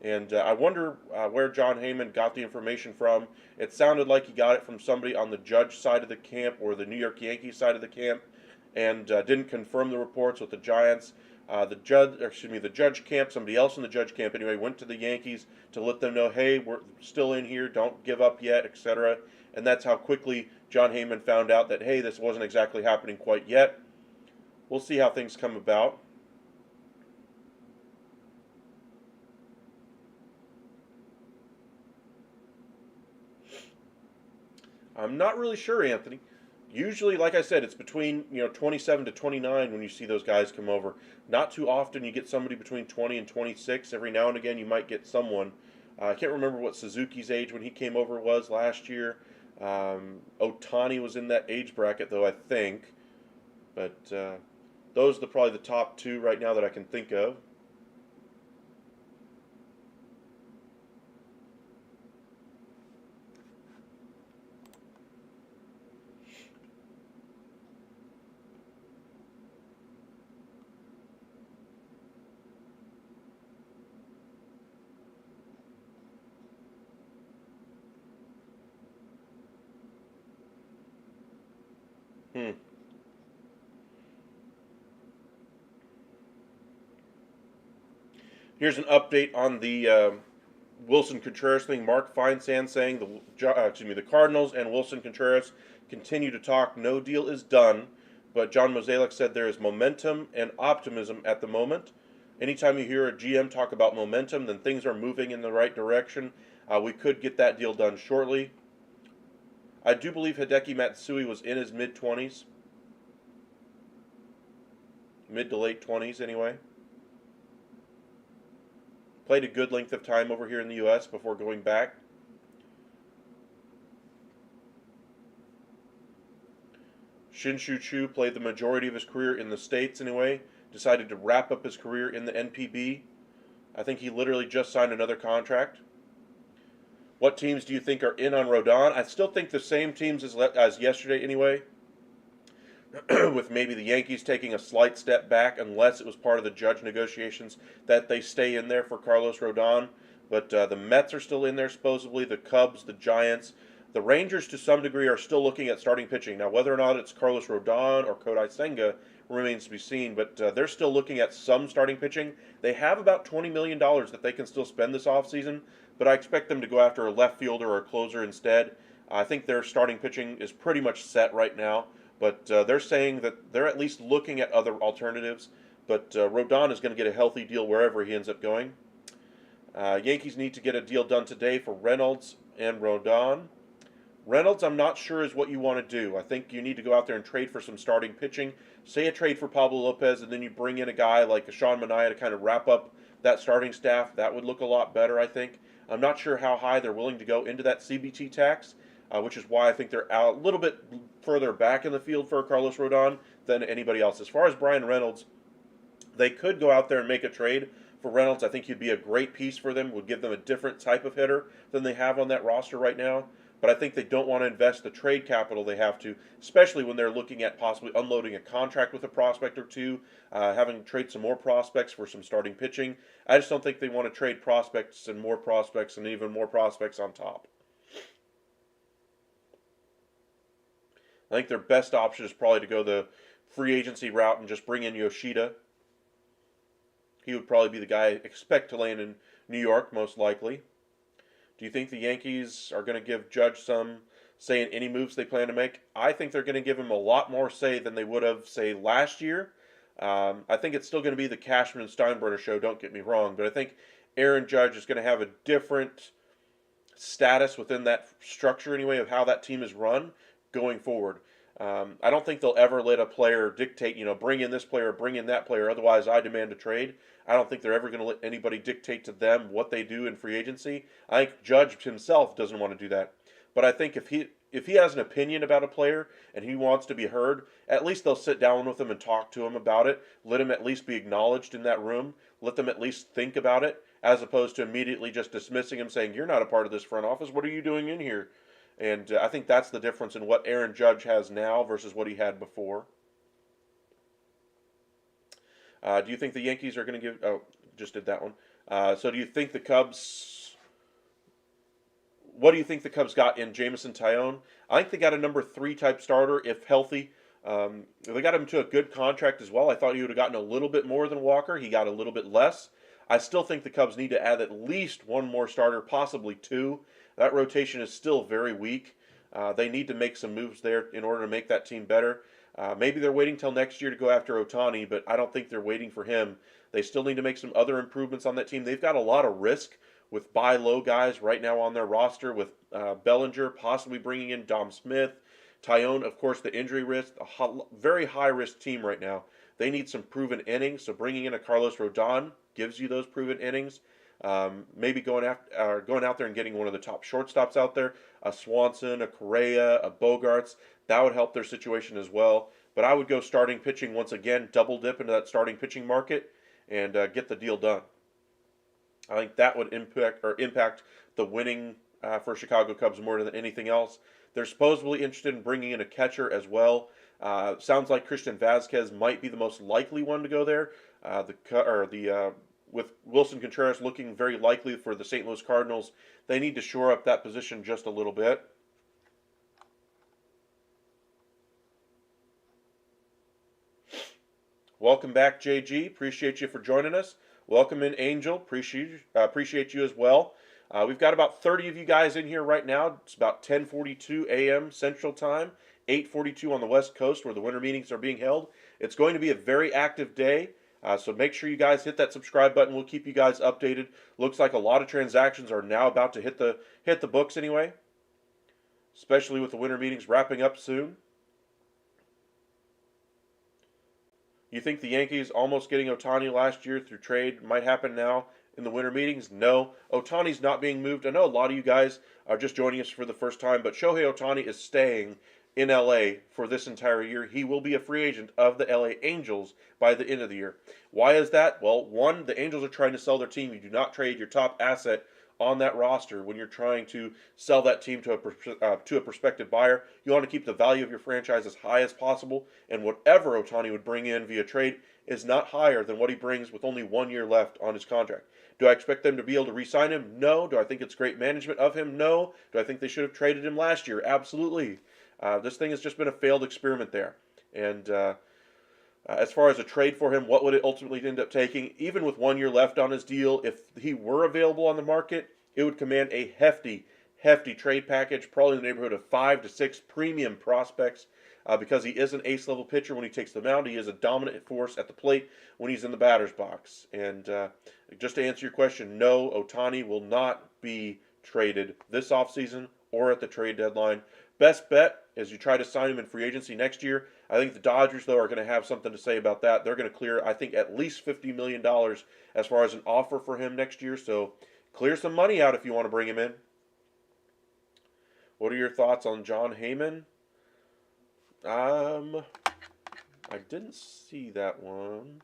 And I wonder where John Heyman got the information from. It sounded like he got it from somebody on the Judge side of the camp or the New York Yankees side of the camp, and didn't confirm the reports with the Giants. The Judge camp, somebody else in the Judge camp anyway, went to the Yankees to let them know, hey, we're still in here, don't give up yet, etc. And that's how quickly John Heyman found out that, hey, this wasn't exactly happening quite yet. We'll see how things come about. I'm not really sure, Anthony. Usually, like I said, it's between 27 to 29 when you see those guys come over. Not too often you get somebody between 20 and 26. Every now and again you might get someone. I can't remember what Suzuki's age when he came over was last year. Otani was in that age bracket though, I think. But those are probably the top two right now that I can think of. Hmm. Here's an update on the Wilson Contreras thing. Mark Feinsand saying the Cardinals and Wilson Contreras continue to talk. No deal is done, but John Mozeliak said there is momentum and optimism at the moment. Anytime you hear a GM talk about momentum, then things are moving in the right direction. We could get that deal done shortly. I do believe Hideki Matsui was in his mid-20s. Mid to late 20s anyway. Played a good length of time over here in the U.S. before going back. Shin-Soo Choo played the majority of his career in the States anyway. Decided to wrap up his career in the NPB. I think he literally just signed another contract. What teams do you think are in on Rodon? I still think the same teams as yesterday anyway. With maybe the Yankees taking a slight step back unless it was part of the Judge negotiations that they stay in there for Carlos Rodon. But the Mets are still in there supposedly, the Cubs, the Giants. The Rangers to some degree are still looking at starting pitching. Now whether or not it's Carlos Rodon or Kodai Senga remains to be seen, but they're still looking at some starting pitching. They have about $20 million that they can still spend this offseason, but I expect them to go after a left fielder or a closer instead. I think their starting pitching is pretty much set right now. But they're saying that they're at least looking at other alternatives. But Rodon is going to get a healthy deal wherever he ends up going. Yankees need to get a deal done today for Reynolds and Rodon. Reynolds, I'm not sure is what you want to do. I think you need to go out there and trade for some starting pitching. Say a trade for Pablo Lopez, and then you bring in a guy like Sean Manaea to kind of wrap up that starting staff. That would look a lot better, I think. I'm not sure how high they're willing to go into that CBT tax, which is why I think they're out a little bit further back in the field for Carlos Rodon than anybody else. As far as Brian Reynolds, they could go out there and make a trade for Reynolds. I think he'd be a great piece for them, would give them a different type of hitter than they have on that roster right now. But I think they don't want to invest the trade capital they have to, especially when they're looking at possibly unloading a contract with a prospect or two, having to trade some more prospects for some starting pitching. I just don't think they want to trade prospects and even more prospects on top. I think their best option is probably to go the free agency route and just bring in Yoshida. He would probably be the guy I expect to land in New York, most likely. Do you think the Yankees are going to give Judge some say in any moves they plan to make? I think they're going to give him a lot more say than they would have, say, last year. I think it's still going to be the Cashman and Steinbrenner show, don't get me wrong, but I think Aaron Judge is going to have a different status within that structure anyway of how that team is run going forward. I don't think they'll ever let a player dictate, bring in this player, bring in that player, otherwise I demand a trade. I don't think they're ever going to let anybody dictate to them what they do in free agency. I think Judge himself doesn't want to do that. But I think if he has an opinion about a player and he wants to be heard, at least they'll sit down with him and talk to him about it. Let him at least be acknowledged in that room. Let them at least think about it, as opposed to immediately just dismissing him, saying, "You're not a part of this front office. What are you doing in here?" And I think that's the difference in what Aaron Judge has now versus what he had before. Do you think the Yankees are going to give... Oh, just did that one. So do you think the Cubs... What do you think the Cubs got in Jameson Taillon? I think they got a number 3 type starter, if healthy. They got him to a good contract as well. I thought he would have gotten a little bit more than Walker. He got a little bit less. I still think the Cubs need to add at least one more starter, possibly 2. That rotation is still very weak. They need to make some moves there in order to make that team better. Maybe they're waiting till next year to go after Ohtani, but I don't think they're waiting for him. They still need to make some other improvements on that team. They've got a lot of risk with buy low guys right now on their roster, with Bellinger possibly bringing in Dom Smith. Taillon, of course, the injury risk, very high-risk team right now. They need some proven innings, so bringing in a Carlos Rodon gives you those proven innings. Maybe going out there and getting one of the top shortstops out there, a Swanson, a Correa, a Bogarts, that would help their situation as well. But I would go starting pitching once again, double dip into that starting pitching market, and get the deal done. I think that would impact the winning for Chicago Cubs more than anything else. They're supposedly interested in bringing in a catcher as well. Sounds like Christian Vasquez might be the most likely one to go there. With Wilson Contreras looking very likely for the St. Louis Cardinals, they need to shore up that position just a little bit. Welcome back, JG. Appreciate you for joining us. Welcome in, Angel. Appreciate you as well. We've got about 30 of you guys in here right now. It's about 10:42 a.m. Central Time, 8:42 on the West Coast where the winter meetings are being held. It's going to be a very active day. So make sure you guys hit that subscribe button. We'll keep you guys updated. Looks like a lot of transactions are now about to hit the books anyway, especially with the winter meetings wrapping up soon. You think the Yankees almost getting Ohtani last year through trade might happen now in the winter meetings? No. Ohtani's not being moved. I know a lot of you guys are just joining us for the first time, but Shohei Ohtani is staying in LA for this entire year. He will be a free agent of the LA Angels by the end of the year. Why is that? Well, one, the Angels are trying to sell their team. You do not trade your top asset on that roster when you're trying to sell that team to a prospective buyer. You want to keep the value of your franchise as high as possible, and whatever Ohtani would bring in via trade is not higher than what he brings with only 1 year left on his contract. Do I expect them to be able to re-sign him? No. Do I think it's great management of him? No. Do I think they should have traded him last year? Absolutely. This thing has just been a failed experiment there. And as far as a trade for him, what would it ultimately end up taking? Even with 1 year left on his deal, if he were available on the market, it would command a hefty trade package, probably in the neighborhood of 5 to 6 premium prospects, because he is an ace-level pitcher when he takes the mound. He is a dominant force at the plate when he's in the batter's box. And just to answer your question, no, Ohtani will not be traded this offseason or at the trade deadline. Best bet is you try to sign him in free agency next year. I think the Dodgers, though, are going to have something to say about that. They're going to clear, I think, at least $50 million as far as an offer for him next year. So clear some money out if you want to bring him in. What are your thoughts on Jon Heyman? I didn't see that one.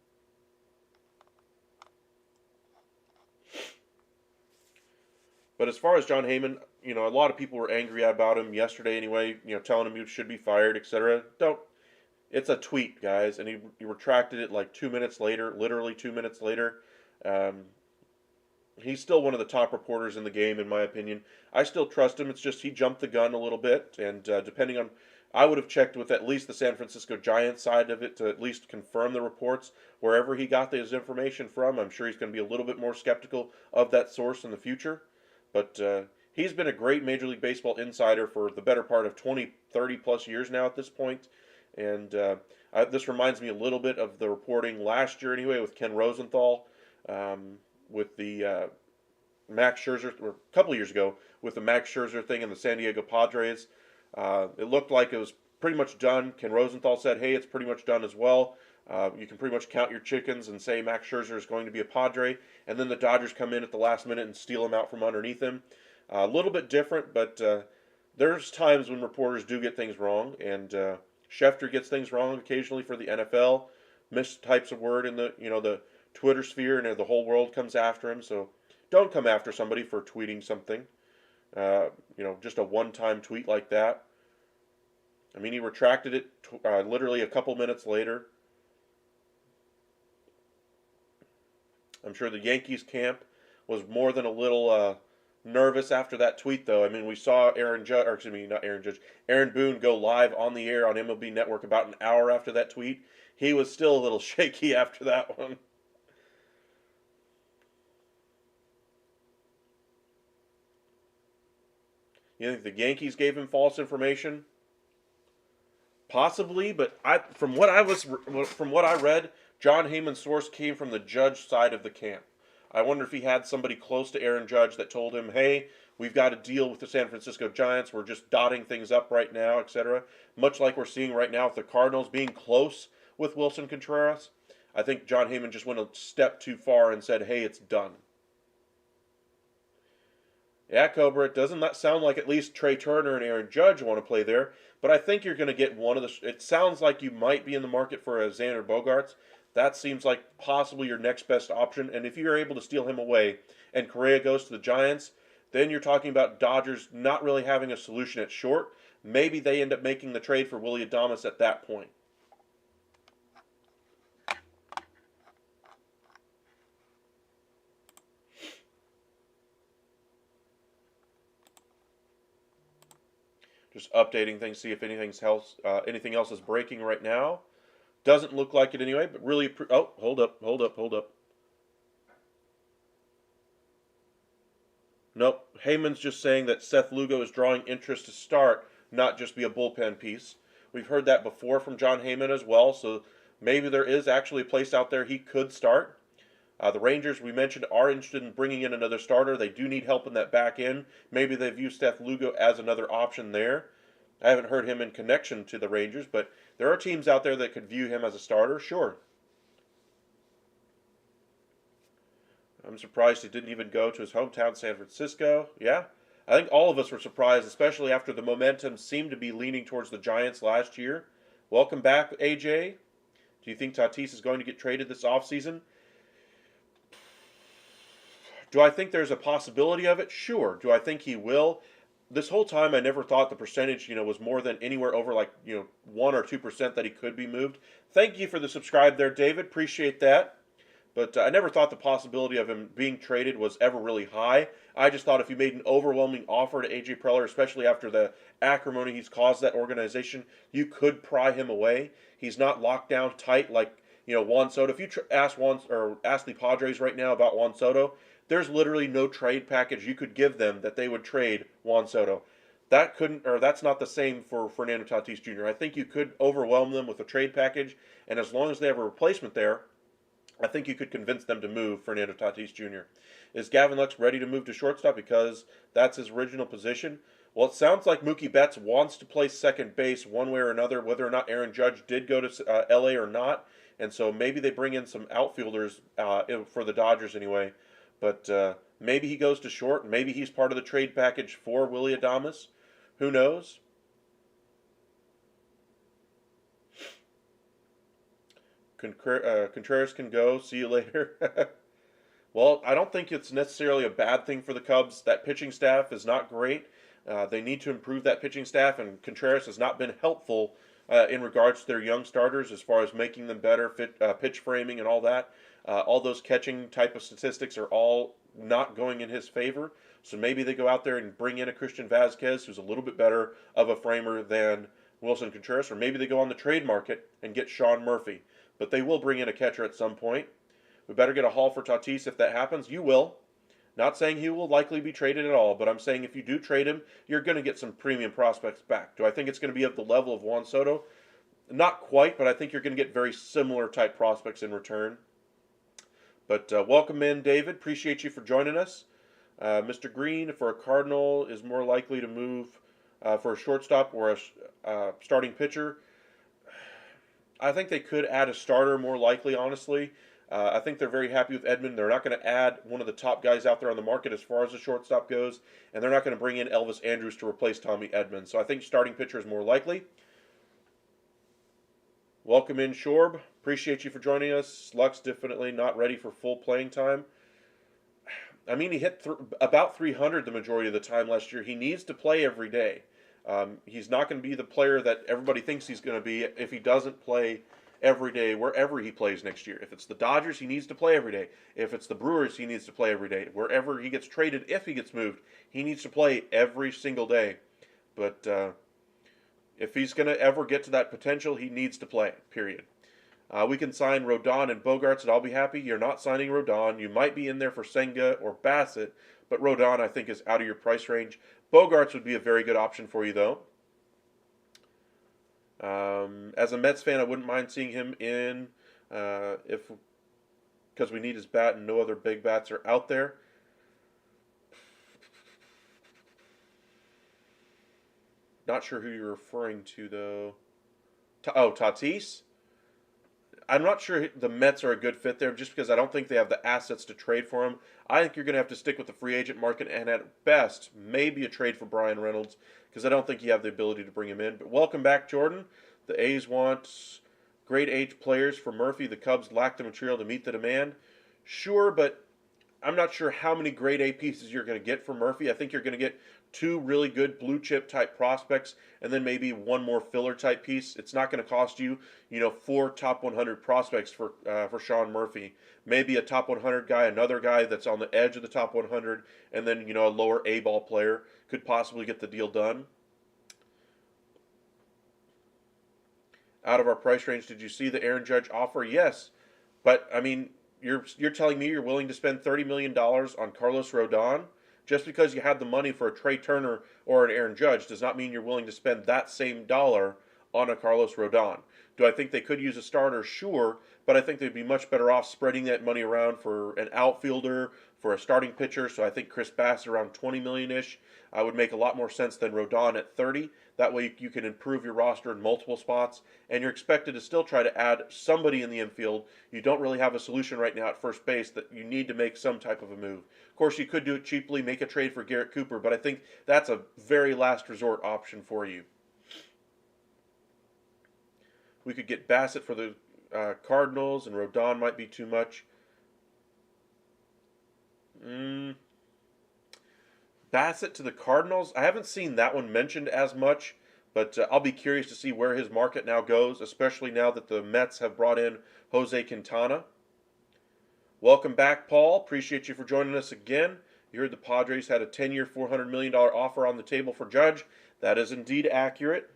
But as far as Jon Heyman, a lot of people were angry about him yesterday anyway, telling him he should be fired, etc. Don't. It's a tweet, guys, and he retracted it like 2 minutes later, literally 2 minutes later. Um, he's still one of the top reporters in the game, in my opinion. I still trust him. It's just he jumped the gun a little bit, and depending on, I would have checked with at least the San Francisco Giants side of it to at least confirm the reports. Wherever he got his information from, I'm sure he's going to be a little bit more skeptical of that source in the future. But he's been a great Major League Baseball insider for the better part of 20, 30 plus years now at this point. And this reminds me a little bit of the reporting last year anyway with Ken Rosenthal, with the Max Scherzer, or a couple of years ago with the Max Scherzer thing in the San Diego Padres. It looked like it was pretty much done. Ken Rosenthal said, hey, it's pretty much done as well. You can pretty much count your chickens and say Max Scherzer is going to be a Padre, and then the Dodgers come in at the last minute and steal him out from underneath him. A little bit different, but there's times when reporters do get things wrong, and Schefter gets things wrong occasionally for the NFL. Missed types of word in the Twitter sphere, and the whole world comes after him. So don't come after somebody for tweeting something. Just a one-time tweet like that. I mean, he retracted it literally a couple minutes later. I'm sure the Yankees camp was more than a little nervous after that tweet, though. I mean, we saw Aaron Boone go live on the air on MLB Network about an hour after that tweet. He was still a little shaky after that one. You think the Yankees gave him false information? Possibly, but from what I read, Jon Heyman's source came from the Judge side of the camp. I wonder if he had somebody close to Aaron Judge that told him, hey, we've got to deal with the San Francisco Giants. We're just dotting things up right now, etc. Much like we're seeing right now with the Cardinals being close with Wilson Contreras. I think Jon Heyman just went a step too far and said, hey, it's done. Yeah, Cobra, it doesn't sound like at least Trey Turner and Aaron Judge want to play there, but I think you're going to get one of the... It sounds like you might be in the market for a Xander Bogaerts. That seems like possibly your next best option, and if you're able to steal him away and Correa goes to the Giants, then you're talking about Dodgers not really having a solution at short. Maybe they end up making the trade for Willy Adames at that point. Just updating things, see if anything else is breaking right now. Doesn't look like it anyway, but really... Oh, hold up. Nope. Heyman's just saying that Seth Lugo is drawing interest to start, not just be a bullpen piece. We've heard that before from Jon Heyman as well, so maybe there is actually a place out there he could start. The Rangers, we mentioned, are interested in bringing in another starter. They do need help in that back end. Maybe they view Seth Lugo as another option there. I haven't heard him in connection to the Rangers, but there are teams out there that could view him as a starter, sure. I'm surprised he didn't even go to his hometown, San Francisco. Yeah, I think all of us were surprised, especially after the momentum seemed to be leaning towards the Giants last year. Welcome back, AJ. Do you think Tatis is going to get traded this offseason? Do I think there's a possibility of it? Sure. Do I think he will? This whole time I never thought the percentage, was more than anywhere over 1 or 2% that he could be moved. Thank you for the subscribe there, David. Appreciate that. But I never thought the possibility of him being traded was ever really high. I just thought if you made an overwhelming offer to A.J. Preller, especially after the acrimony he's caused that organization, you could pry him away. He's not locked down tight like, Juan Soto. If you ask the Padres right now about Juan Soto, there's literally no trade package you could give them that they would trade Juan Soto. That's not the same for Fernando Tatis Jr. I think you could overwhelm them with a trade package, and as long as they have a replacement there, I think you could convince them to move Fernando Tatis Jr. Is Gavin Lux ready to move to shortstop because that's his original position? Well, it sounds like Mookie Betts wants to play second base one way or another, whether or not Aaron Judge did go to LA or not. And so maybe they bring in some outfielders for the Dodgers anyway. But maybe he goes to short. Maybe he's part of the trade package for Willy Adames. Who knows? Contreras can go. See you later. Well, I don't think it's necessarily a bad thing for the Cubs. That pitching staff is not great. They need to improve that pitching staff, and Contreras has not been helpful in regards to their young starters as far as making them better, pitch framing and all that. All those catching type of statistics are all not going in his favor. So maybe they go out there and bring in a Christian Vasquez, who's a little bit better of a framer than Wilson Contreras, or maybe they go on the trade market and get Sean Murphy. But they will bring in a catcher at some point. We better get a haul for Tatis if that happens. You will. Not saying he will likely be traded at all, but I'm saying if you do trade him, you're going to get some premium prospects back. Do I think it's going to be at the level of Juan Soto? Not quite, but I think you're going to get very similar type prospects in return. But welcome in, David. Appreciate you for joining us. Mr. Green, for a Cardinal, is more likely to move for a shortstop or a starting pitcher. I think they could add a starter more likely, honestly. I think they're very happy with Edman. They're not going to add one of the top guys out there on the market as far as the shortstop goes, and they're not going to bring in Elvis Andrus to replace Tommy Edman. So I think starting pitcher is more likely. Welcome in, Shorb. Appreciate you for joining us. Lux definitely not ready for full playing time. I mean, he hit about 300 the majority of the time last year. He needs to play every day. He's not going to be the player that everybody thinks he's going to be if he doesn't play every day wherever he plays next year. If it's the Dodgers, he needs to play every day. If it's the Brewers, he needs to play every day. Wherever he gets traded, if he gets moved, he needs to play every single day. But if he's going to ever get to that potential, he needs to play, period. We can sign Rodon and Bogarts, and I'll be happy. You're not signing Rodon. You might be in there for Senga or Bassett, but Rodon, I think, is out of your price range. Bogarts would be a very good option for you, though. As a Mets fan, I wouldn't mind seeing him in because we need his bat and no other big bats are out there. Not sure who you're referring to, though. Tatis? I'm not sure the Mets are a good fit there just because I don't think they have the assets to trade for him. I think you're going to have to stick with the free agent market and at best, maybe a trade for Brian Reynolds because I don't think you have the ability to bring him in. But welcome back, Jordan. The A's want great age players for Murphy. The Cubs lack the material to meet the demand. Sure, but I'm not sure how many grade A pieces you're going to get for Murphy. I think you're going to get 2 really good blue chip type prospects and then maybe one more filler type piece. It's not going to cost you, 4 top 100 prospects for Sean Murphy. Maybe a top 100 guy, another guy that's on the edge of the top 100, and then, a lower A ball player could possibly get the deal done. Out of our price range, did you see the Aaron Judge offer? Yes. But, I mean, you're telling me you're willing to spend $30 million on Carlos Rodon? Just because you had the money for a Trey Turner or an Aaron Judge does not mean you're willing to spend that same dollar on a Carlos Rodon. Do I think they could use a starter? Sure, but I think they'd be much better off spreading that money around for an outfielder, for a starting pitcher. So I think Chris Bass around $20 million-ish would make a lot more sense than Rodon at 30. That way you can improve your roster in multiple spots, and you're expected to still try to add somebody in the infield. You don't really have a solution right now at first base that you need to make some type of a move. Of course, you could do it cheaply, make a trade for Garrett Cooper, but I think that's a very last resort option for you. We could get Bassett for the Cardinals, and Rodon might be too much. Bassett to the Cardinals? I haven't seen that one mentioned as much, but I'll be curious to see where his market now goes, especially now that the Mets have brought in Jose Quintana. Welcome back, Paul. Appreciate you for joining us again. You heard the Padres had a 10-year, $400 million offer on the table for Judge. That is indeed accurate.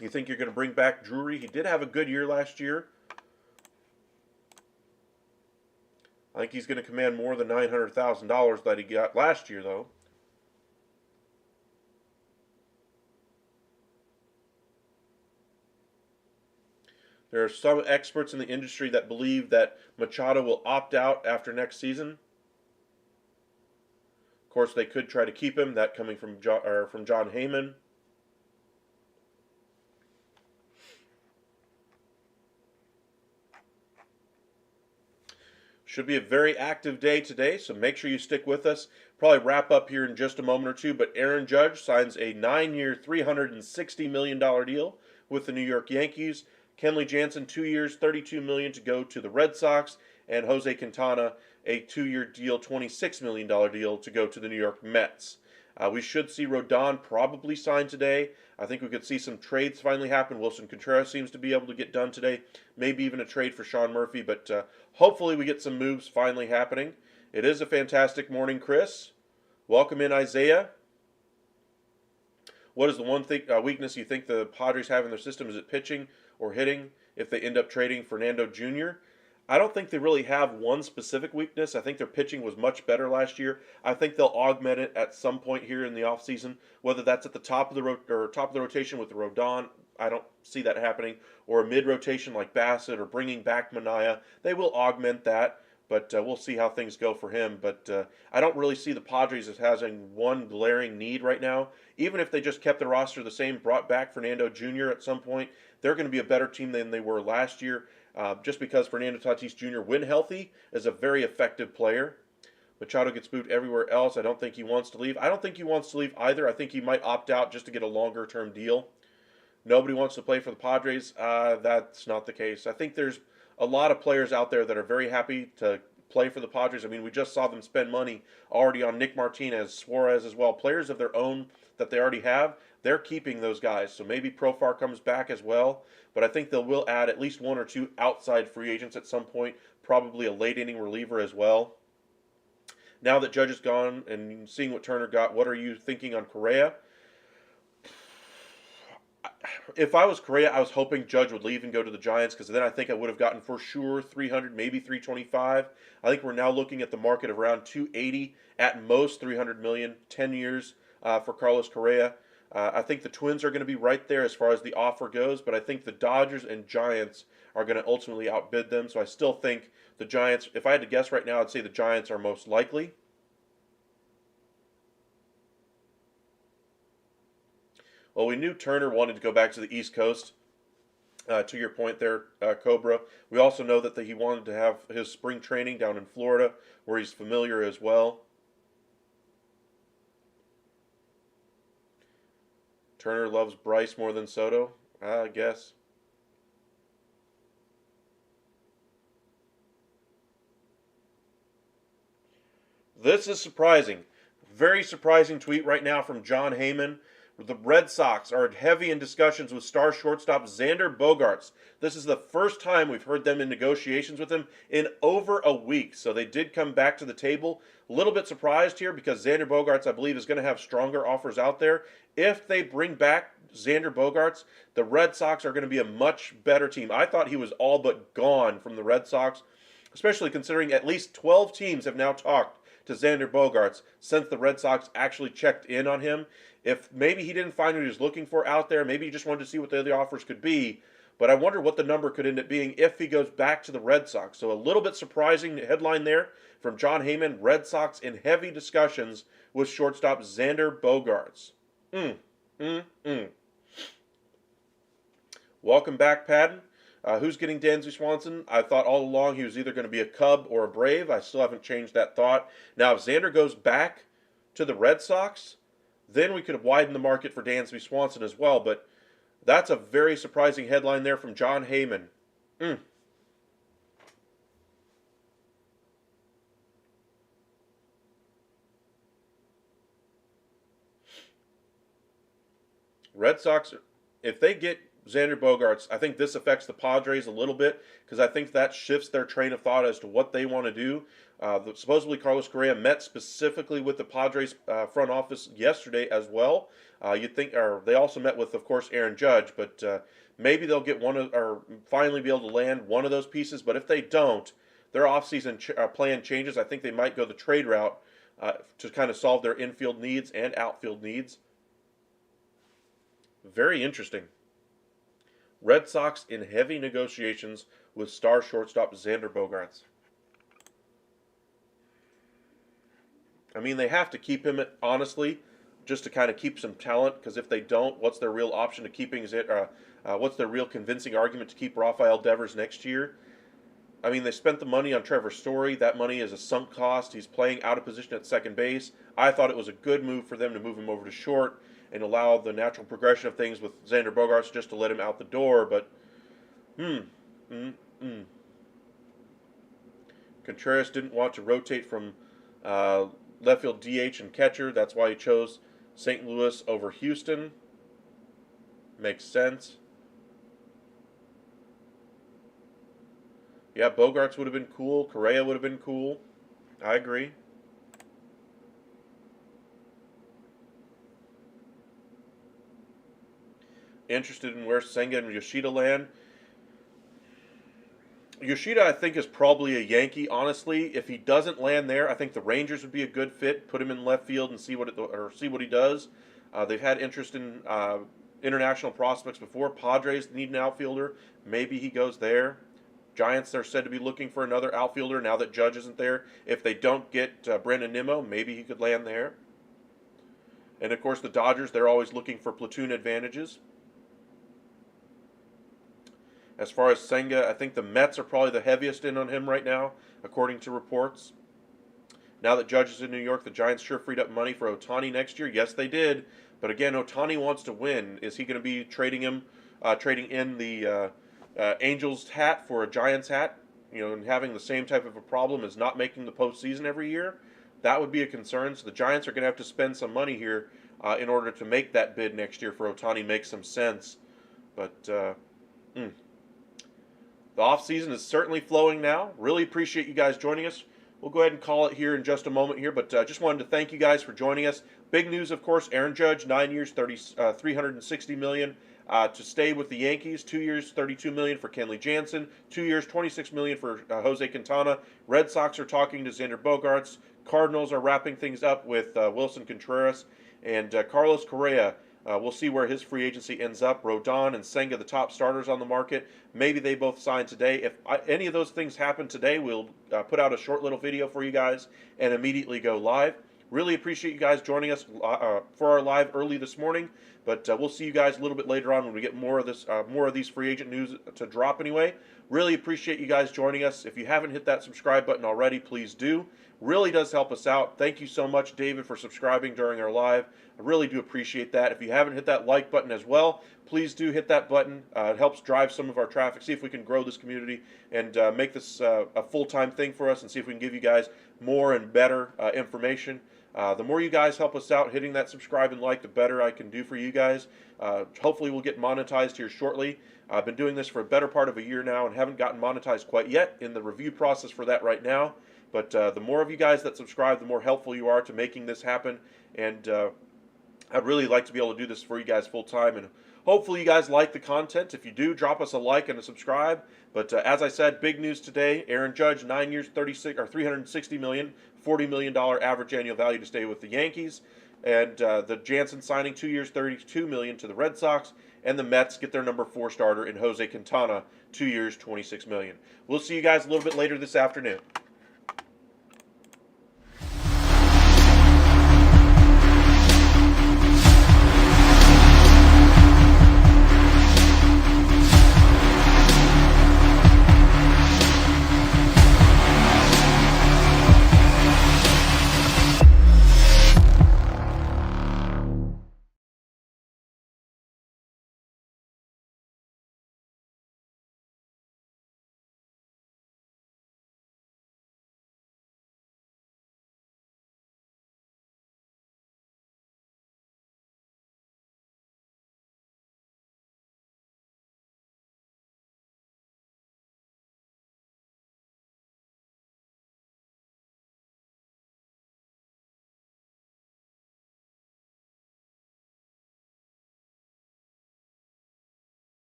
You think you're going to bring back Drury? He did have a good year last year. I think he's going to command more than $900,000 that he got last year, though. There are some experts in the industry that believe that Machado will opt out after next season. Of course, they could try to keep him. That coming from John Heyman. Should be a very active day today, so make sure you stick with us. Probably wrap up here in just a moment or two, but Aaron Judge signs a 9-year, $360 million deal with the New York Yankees. Kenley Jansen, 2 years, $32 million to go to the Red Sox, and Jose Quintana, a 2-year deal, $26 million deal to go to the New York Mets. We should see Rodon probably sign today. I think we could see some trades finally happen. Wilson Contreras seems to be able to get done today. Maybe even a trade for Sean Murphy, but hopefully we get some moves finally happening. It is a fantastic morning, Chris. Welcome in, Isaiah. What is the one weakness you think the Padres have in their system? Is it pitching or hitting if they end up trading Fernando Jr.? I don't think they really have one specific weakness. I think their pitching was much better last year. I think they'll augment it at some point here in the offseason, whether that's at the top of the rotation with the Rodon. I don't see that happening, or a mid rotation like Bassett, or bringing back Manaea. They will augment that, but we'll see how things go for him. But I don't really see the Padres as having one glaring need right now. Even if they just kept the roster the same, brought back Fernando Jr. at some point, they're going to be a better team than they were last year. Just because Fernando Tatis Jr., when healthy, is a very effective player. Machado gets moved everywhere else. I don't think he wants to leave. I don't think he wants to leave either. I think he might opt out just to get a longer-term deal. Nobody wants to play for the Padres. That's not the case. I think there's a lot of players out there that are very happy to play for the Padres. I mean, we just saw them spend money already on Nick Martinez, Suarez as well. Players of their own that they already have, they're keeping those guys. So maybe Profar comes back as well. But I think they will add at least one or two outside free agents at some point, probably a late inning reliever as well. Now that Judge is gone and seeing what Turner got, what are you thinking on Correa? If I was Correa, I was hoping Judge would leave and go to the Giants, because then I think I would have gotten for sure 300, maybe 325. I think we're now looking at the market of around 280, at most 300 million, 10 years for Carlos Correa. I think the Twins are going to be right there as far as the offer goes, but I think the Dodgers and Giants are going to ultimately outbid them. So I still think the Giants, if I had to guess right now, I'd say the Giants are most likely. Well, we knew Turner wanted to go back to the East Coast. To your point there, Cobra. We also know that he wanted to have his spring training down in Florida, where he's familiar as well. Turner loves Bryce more than Soto, I guess. This is surprising. Very surprising tweet right now from John Heyman. The Red Sox are heavy in discussions with star shortstop Xander Bogaerts. This is the first time we've heard them in negotiations with him in over a week. So they did come back to the table. A little bit surprised here because Xander Bogaerts, I believe, is going to have stronger offers out there. If they bring back Xander Bogaerts, the Red Sox are going to be a much better team. I thought he was all but gone from the Red Sox, especially considering at least 12 teams have now talked to Xander Bogaerts since the Red Sox actually checked in on him. If maybe he didn't find what he was looking for out there, maybe he just wanted to see what the other offers could be. But I wonder what the number could end up being if he goes back to the Red Sox. So a little bit surprising headline there from John Heyman. Red Sox in heavy discussions with shortstop Xander Bogaerts. Welcome back, Padden. Who's getting Dansby Swanson? I thought all along he was either going to be a Cub or a Brave. I still haven't changed that thought. Now, if Xander goes back to the Red Sox, then we could have widened the market for Dansby Swanson as well. But that's a very surprising headline there from John Heyman. Red Sox, if they get Xander Bogaerts, I think this affects the Padres a little bit because I think that shifts their train of thought as to what they want to do. Supposedly Carlos Correa met specifically with the Padres front office yesterday as well. You'd think, or they also met with, of course, Aaron Judge, but maybe they'll get or finally be able to land one of those pieces. But if they don't, their offseason plan changes. I think they might go the trade route to kind of solve their infield needs and outfield needs. Very interesting. Red Sox in heavy negotiations with star shortstop Xander Bogaerts. I mean, they have to keep him, honestly, just to kind of keep some talent, because if they don't, what's their real option to keeping what's their real convincing argument to keep Rafael Devers next year? I mean, they spent the money on Trevor Story. That money is a sunk cost. He's playing out of position at second base. I thought it was a good move for them to move him over to short and allow the natural progression of things with Xander Bogaerts just to let him out the door. But, Contreras didn't want to rotate from left field DH and catcher. That's why he chose St. Louis over Houston. Makes sense. Yeah, Bogaerts would have been cool. Correa would have been cool. I agree. Interested in where Senga and Yoshida land. Yoshida, I think, is probably a Yankee. Honestly, if he doesn't land there, I think the Rangers would be a good fit. Put him in left field and see what he does. They've had interest in international prospects before. Padres need an outfielder. Maybe he goes there. Giants are said to be looking for another outfielder now that Judge isn't there. If they don't get Brandon Nimmo, maybe he could land there. And of course, the Dodgers, they're always looking for platoon advantages. As far as Senga, I think the Mets are probably the heaviest in on him right now, according to reports. Now that Judge is in New York, the Giants sure freed up money for Ohtani next year. Yes, they did. But again, Ohtani wants to win. Is he going to be trading in the Angels hat for a Giants hat? You know, and having the same type of a problem as not making the postseason every year? That would be a concern. So the Giants are going to have to spend some money here in order to make that bid next year for Ohtani make some sense. But the offseason is certainly flowing now. Really appreciate you guys joining us. We'll go ahead and call it here in just a moment here, but just wanted to thank you guys for joining us. Big news, of course, Aaron Judge, 9 years, $360 million to stay with the Yankees. 2 years, $32 million for Kenley Jansen. 2 years, $26 million for Jose Quintana. Red Sox are talking to Xander Bogaerts. Cardinals are wrapping things up with Wilson Contreras and Carlos Correa. We'll see where his free agency ends up. Rodon and Senga, the top starters on the market. Maybe they both sign today. If any of those things happen today, we'll put out a short little video for you guys and immediately go live. Really appreciate you guys joining us for our live early this morning. But we'll see you guys a little bit later on when we get more of these free agent news to drop anyway. Really appreciate you guys joining us. If you haven't hit that subscribe button already, please do. Really does help us out. Thank you so much, David, for subscribing during our live. I really do appreciate that. If you haven't hit that like button as well, please do hit that button. It helps drive some of our traffic. See if we can grow this community and make this a full-time thing for us and see if we can give you guys more and better information. The more you guys help us out hitting that subscribe and like, the better I can do for you guys. Hopefully we'll get monetized here shortly. I've been doing this for a better part of a year now and haven't gotten monetized quite yet. In the review process for that right now. But the more of you guys that subscribe, the more helpful you are to making this happen. And I'd really like to be able to do this for you guys full time. And hopefully you guys like the content. If you do, drop us a like and a subscribe. But as I said, big news today. Aaron Judge, 9 years, $360 million, $40 million average annual value to stay with the Yankees. And the Jansen signing 2 years, $32 million to the Red Sox. And the Mets get their number 4 starter in Jose Quintana, 2 years, $26 million. We'll see you guys a little bit later this afternoon.